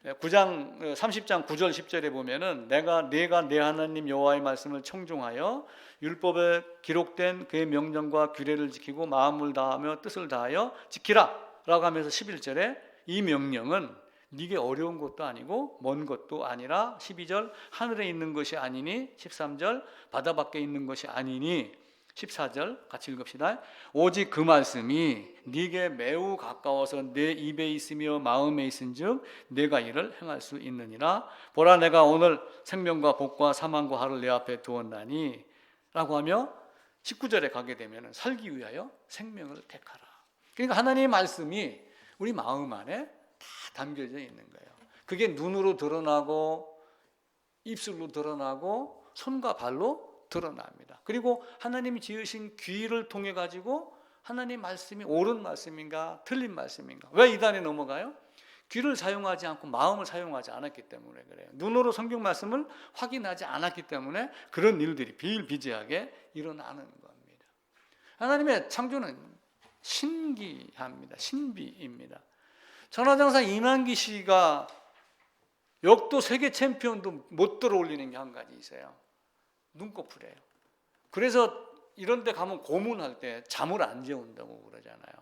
30장 9절 10절에 보면은 내가 내 하나님 여호와의 말씀을 청종하여 율법에 기록된 그의 명령과 규례를 지키고 마음을 다하며 뜻을 다하여 지키라라고 하면서 11절에 이 명령은 네게 어려운 것도 아니고 먼 것도 아니라 12절 하늘에 있는 것이 아니니 13절 바다 밖에 있는 것이 아니니 14절 같이 읽읍시다. 오직 그 말씀이 네게 매우 가까워서 내 입에 있으며 마음에 있은즉 내가 이를 행할 수 있느니라. 보라 내가 오늘 생명과 복과 사망과 화를 내 앞에 두었나니 라고 하며 19절에 가게 되면 살기 위하여 생명을 택하라. 그러니까 하나님의 말씀이 우리 마음 안에 다 담겨져 있는 거예요. 그게 눈으로 드러나고 입술로 드러나고 손과 발로 드러납니다. 그리고 하나님이 지으신 귀를 통해 가지고 하나님 말씀이 옳은 말씀인가 틀린 말씀인가. 왜 이단에 넘어가요? 귀를 사용하지 않고 마음을 사용하지 않았기 때문에 그래요. 눈으로 성경 말씀을 확인하지 않았기 때문에 그런 일들이 비일비재하게 일어나는 겁니다. 하나님의 창조는 신기합니다. 신비입니다. 천하장사 이만기 씨가 역도 세계 챔피언도 못 들어올리는 게 한 가지 있어요. 눈꺼풀이에요. 그래서 이런 데 가면 고문할 때 잠을 안 재운다고 그러잖아요.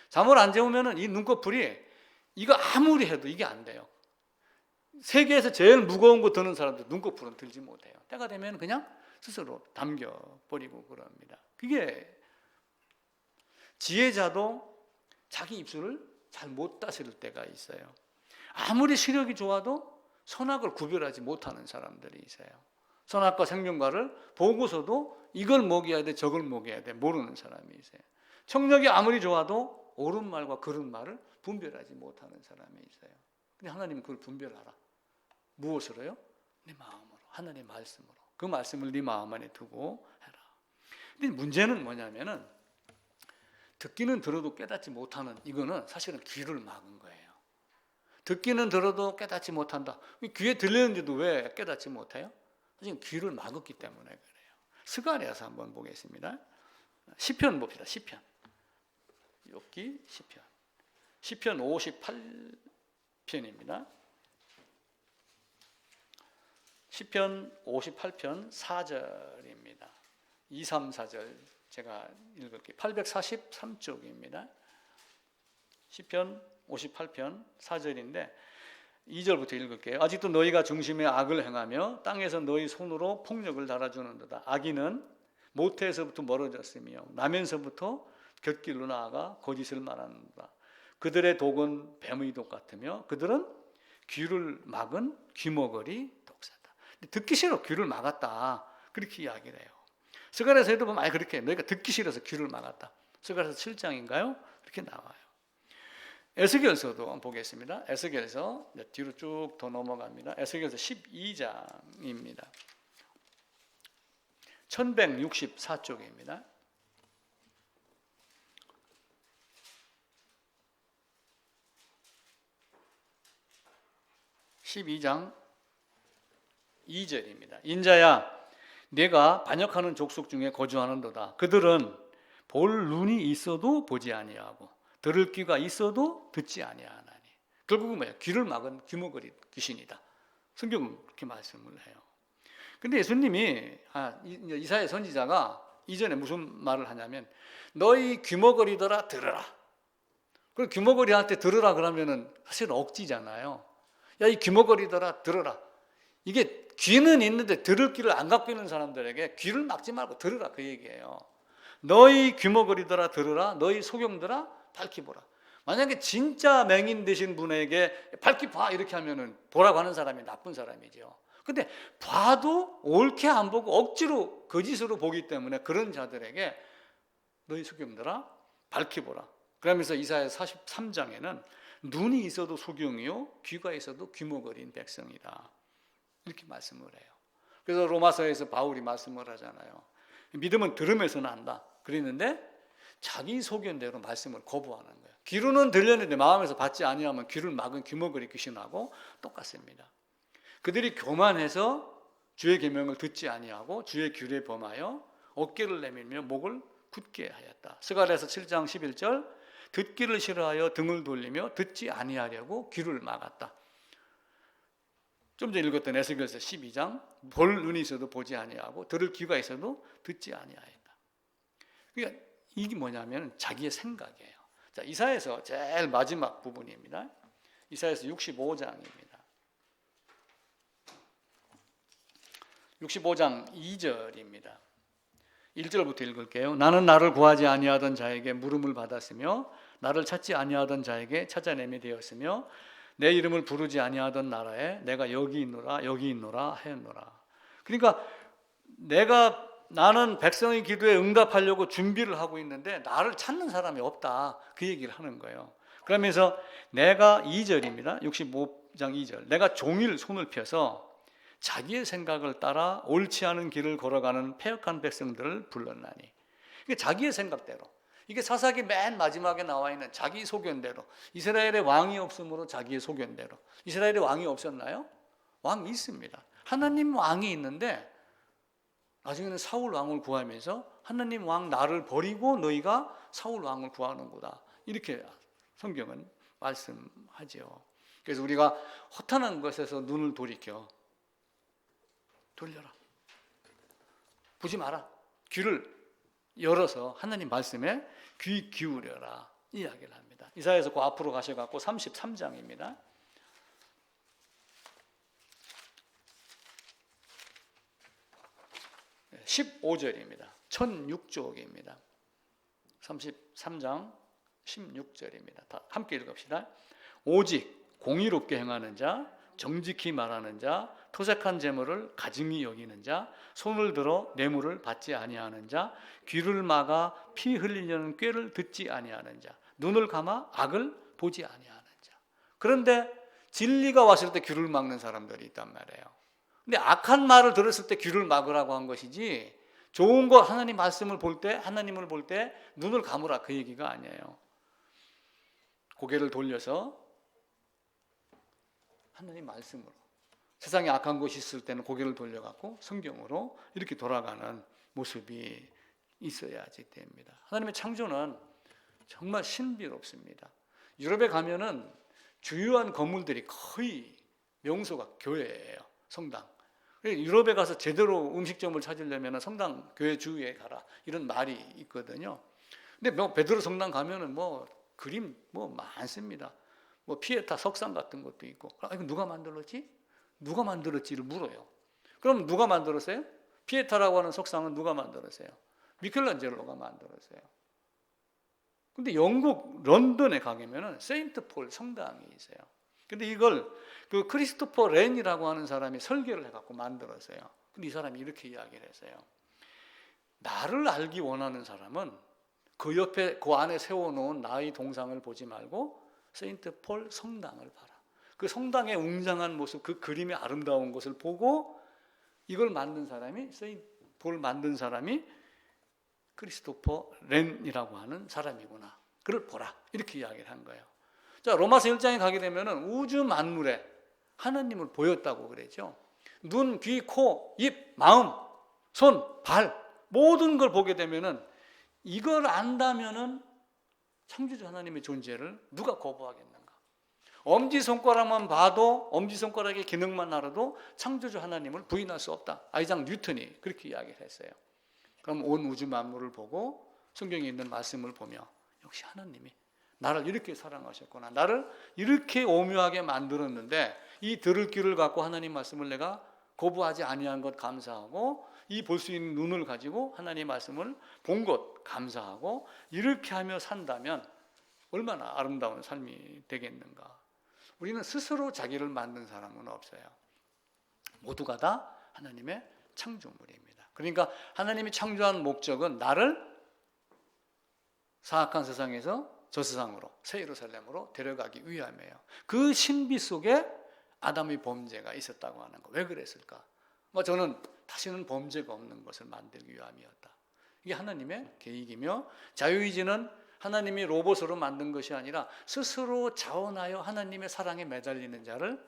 잠을 안 재우면은 이 눈꺼풀이 이거 아무리 해도 이게 안 돼요. 세계에서 제일 무거운 거 드는 사람도 눈꺼풀은 들지 못해요. 때가 되면 그냥 스스로 담겨버리고 그럽니다. 그게 지혜자도 자기 입술을 잘 못 다스릴 때가 있어요. 아무리 시력이 좋아도 선악을 구별하지 못하는 사람들이 있어요. 선악과 생명과를 보고서도 이걸 먹여야 돼, 저걸 먹여야 돼 모르는 사람이 있어요. 청력이 아무리 좋아도 옳은 말과 그른 말을 분별하지 못하는 사람이 있어요. 근데 하나님은 그걸 분별하라. 무엇으로요? 네 마음으로, 하나님의 말씀으로. 그 말씀을 네 마음 안에 두고 해라. 근데 문제는 뭐냐면은 듣기는 들어도 깨닫지 못하는, 이거는 사실은 귀를 막은 거예요. 듣기는 들어도 깨닫지 못한다. 귀에 들리는데도 왜 깨닫지 못해요? 사실 귀를 막았기 때문에 그래요. 스가랴서 한번 보겠습니다. 시편 봅시다. 시편. 여기 시편. 시편 58편입니다. 시편 58편 4절입니다. 2, 3, 4절 제가 읽을게요. 843쪽입니다. 시편 58편 4절인데 2절부터 읽을게요. 아직도 너희가 중심에 악을 행하며 땅에서 너희 손으로 폭력을 달아주는도다. 악인은 모태에서부터 멀어졌으며 나면서부터 곁길로 나아가 거짓을 말하는도다. 그들의 독은 뱀의 독 같으며 그들은 귀를 막은 귀머거리 독사다. 듣기 싫어 귀를 막았다. 그렇게 이야기를 해요. 스가랴서에도 보면 그렇게 너희가 듣기 싫어서 귀를 막았다. 스가랴서 7장인가요? 그렇게 나와요. 에스겔서도 한번 보겠습니다. 에스겔서 뒤로 쭉 더 넘어갑니다. 에스겔서 12장입니다. 1164쪽입니다. 12장 2절입니다. 인자야 내가 반역하는 족속 중에 거주하는도다. 그들은 볼 눈이 있어도 보지 아니하고 들을 귀가 있어도 듣지 아니하나니. 결국은 뭐예요? 귀를 막은 귀머거리 귀신이다. 성경은 그렇게 말씀을 해요. 근데 예수님이 이사야 선지자가 이전에 무슨 말을 하냐면 너희 귀머거리더라 들으라. 그리고 귀머거리한테 들으라 그러면은 사실 억지잖아요. 야 이 귀머거리더라 들으라. 이게 귀는 있는데 들을 귀를 안 갖고 있는 사람들에게 귀를 막지 말고 들으라 그 얘기예요. 너희 귀머거리더라 들으라. 너희 소경들아 밝히 보라. 만약에 진짜 맹인 되신 분에게 밝히 봐 이렇게 하면은 보라고 하는 사람이 나쁜 사람이죠. 근데 봐도 옳게 안 보고 억지로 거짓으로 보기 때문에 그런 자들에게 너희 소경들아 밝히 보라. 그러면서 이사야 43장에는 눈이 있어도 소경이요 귀가 있어도 귀머거린 백성이다. 이렇게 말씀을 해요. 그래서 로마서에서 바울이 말씀을 하잖아요. 믿음은 들음에서 난다. 그랬는데 자기 소견대로 말씀을 거부하는 거예요. 귀로는 들렸는데 마음에서 받지 아니하면 귀를 막은 귀머거리 귀신하고 똑같습니다. 그들이 교만해서 주의 계명을 듣지 아니하고 주의 규례에 범하여 어깨를 내밀며 목을 굳게 하였다. 스가랴서 7장 11절 듣기를 싫어하여 등을 돌리며 듣지 아니하려고 귀를 막았다. 좀 전에 읽었던 에스겔서 12장 볼 눈이 있어도 보지 아니하고 들을 귀가 있어도 듣지 아니하였다. 그러니까 이게 뭐냐면 자기의 생각이에요. 자, 이사야서 제일 마지막 부분입니다. 이사야서 65장입니다. 65장 2절입니다. 1절부터 읽을게요. 나는 나를 구하지 아니하던 자에게 물음을 받았으며 나를 찾지 아니하던 자에게 찾아내게 되었으며 내 이름을 부르지 아니하던 나라에 내가 여기 있노라 여기 있노라 하였노라. 그러니까 나는 백성의 기도에 응답하려고 준비를 하고 있는데 나를 찾는 사람이 없다. 그 얘기를 하는 거예요. 그러면서 내가 2절입니다. 65장 2절. 내가 종일 손을 펴서 자기의 생각을 따라 옳지 않은 길을 걸어가는 패역한 백성들을 불렀나니. 이게 자기의 생각대로. 이게 사사기 맨 마지막에 나와 있는 자기 소견대로. 이스라엘의 왕이 없으므로 자기의 소견대로. 이스라엘의 왕이 없었나요? 왕이 있습니다. 하나님 왕이 있는데 나중에는 사울 왕을 구하면서 하나님 왕 나를 버리고 너희가 사울 왕을 구하는구나. 이렇게 성경은 말씀하죠. 그래서 우리가 허탄한 것에서 눈을 돌려라. 보지 마라. 귀를 열어서 하나님 말씀에 귀 기울여라. 이야기를 합니다. 이사야서 그 앞으로 가셔갖고 33장입니다. 15절입니다. 1006쪽입니다. 33장 16절입니다. 다 함께 읽읍시다. 오직 공의롭게 행하는 자, 정직히 말하는 자, 토색한 재물을 가증히 여기는 자, 손을 들어 뇌물을 받지 아니하는 자, 귀를 막아 피 흘리려는 꾀를 듣지 아니하는 자, 눈을 감아 악을 보지 아니하는 자. 그런데 진리가 왔을 때 귀를 막는 사람들이 있단 말이에요. 근데 악한 말을 들었을 때 귀를 막으라고 한 것이지, 좋은 거 하나님 말씀을 볼 때, 하나님을 볼 때 눈을 감으라 그 얘기가 아니에요. 고개를 돌려서 하나님 말씀으로, 세상에 악한 것이 있을 때는 고개를 돌려갖고 성경으로 이렇게 돌아가는 모습이 있어야지 됩니다. 하나님의 창조는 정말 신비롭습니다. 유럽에 가면은 주요한 건물들이 거의 명소가 교회예요. 성당. 유럽에 가서 제대로 음식점을 찾으려면 성당, 교회 주위에 가라, 이런 말이 있거든요. 근데 뭐 베드로 성당 가면은 뭐 그림 뭐 많습니다. 뭐 피에타 석상 같은 것도 있고. 이거 누가 만들었지? 누가 만들었지를 물어요. 그럼 누가 만들었어요? 피에타라고 하는 석상은 누가 만들었어요? 미켈란젤로가 만들었어요. 근데 영국 런던에 가면은 세인트 폴 성당이 있어요. 근데 이걸 그 크리스토퍼 렌이라고 하는 사람이 설계를 해갖고 만들었어요. 근데 이 사람이 이렇게 이야기를 했어요. 나를 알기 원하는 사람은 그 옆에 그 안에 세워놓은 나의 동상을 보지 말고 세인트 폴 성당을 봐라. 그 성당의 웅장한 모습, 그 그림의 아름다운 것을 보고 이걸 만든 사람이, 세인트 폴 만든 사람이 크리스토퍼 렌이라고 하는 사람이구나. 그를 보라. 이렇게 이야기를 한 거예요. 자, 로마서 1장에 가게 되면은 우주 만물에 하나님을 보였다고 그랬죠. 눈, 귀, 코, 입, 마음, 손, 발 모든 걸 보게 되면은 이걸 안다면은 창조주 하나님의 존재를 누가 거부하겠는가? 엄지손가락만 봐도, 엄지손가락의 기능만 알아도 창조주 하나님을 부인할 수 없다. 아이작 뉴턴이 그렇게 이야기를 했어요. 그럼 온 우주 만물을 보고 성경에 있는 말씀을 보며 역시 하나님이 나를 이렇게 사랑하셨구나, 나를 이렇게 오묘하게 만들었는데 이 들을 귀를 갖고 하나님 말씀을 내가 거부하지 아니한 것 감사하고, 이 볼 수 있는 눈을 가지고 하나님 말씀을 본 것 감사하고, 이렇게 하며 산다면 얼마나 아름다운 삶이 되겠는가. 우리는 스스로 자기를 만든 사람은 없어요. 모두가 다 하나님의 창조물입니다. 그러니까 하나님이 창조한 목적은 나를 사악한 세상에서 저 세상으로, 새 예루살렘으로 데려가기 위함이에요. 그 신비 속에 아담의 범죄가 있었다고 하는 거. 왜 그랬을까? 저는 다시는 범죄가 없는 것을 만들기 위함이었다. 이게 하나님의 계획이며, 자유의지는 하나님이 로봇으로 만든 것이 아니라 스스로 자원하여 하나님의 사랑에 매달리는 자를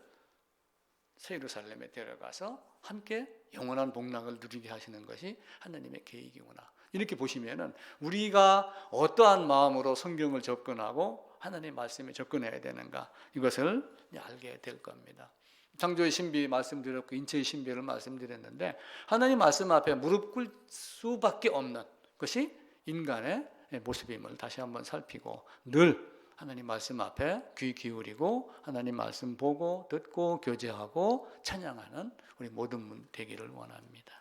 새 예루살렘에 데려가서 함께 영원한 복락을 누리게 하시는 것이 하나님의 계획이구나. 이렇게 보시면은 우리가 어떠한 마음으로 성경을 접근하고 하나님의 말씀에 접근해야 되는가, 이것을 알게 될 겁니다. 창조의 신비 말씀드렸고 인체의 신비를 말씀드렸는데, 하나님 말씀 앞에 무릎 꿇을 수밖에 없는 것이 인간의 모습임을 다시 한번 살피고, 늘 하나님 말씀 앞에 귀 기울이고 하나님 말씀 보고 듣고 교제하고 찬양하는 우리 모든 분 되기를 원합니다.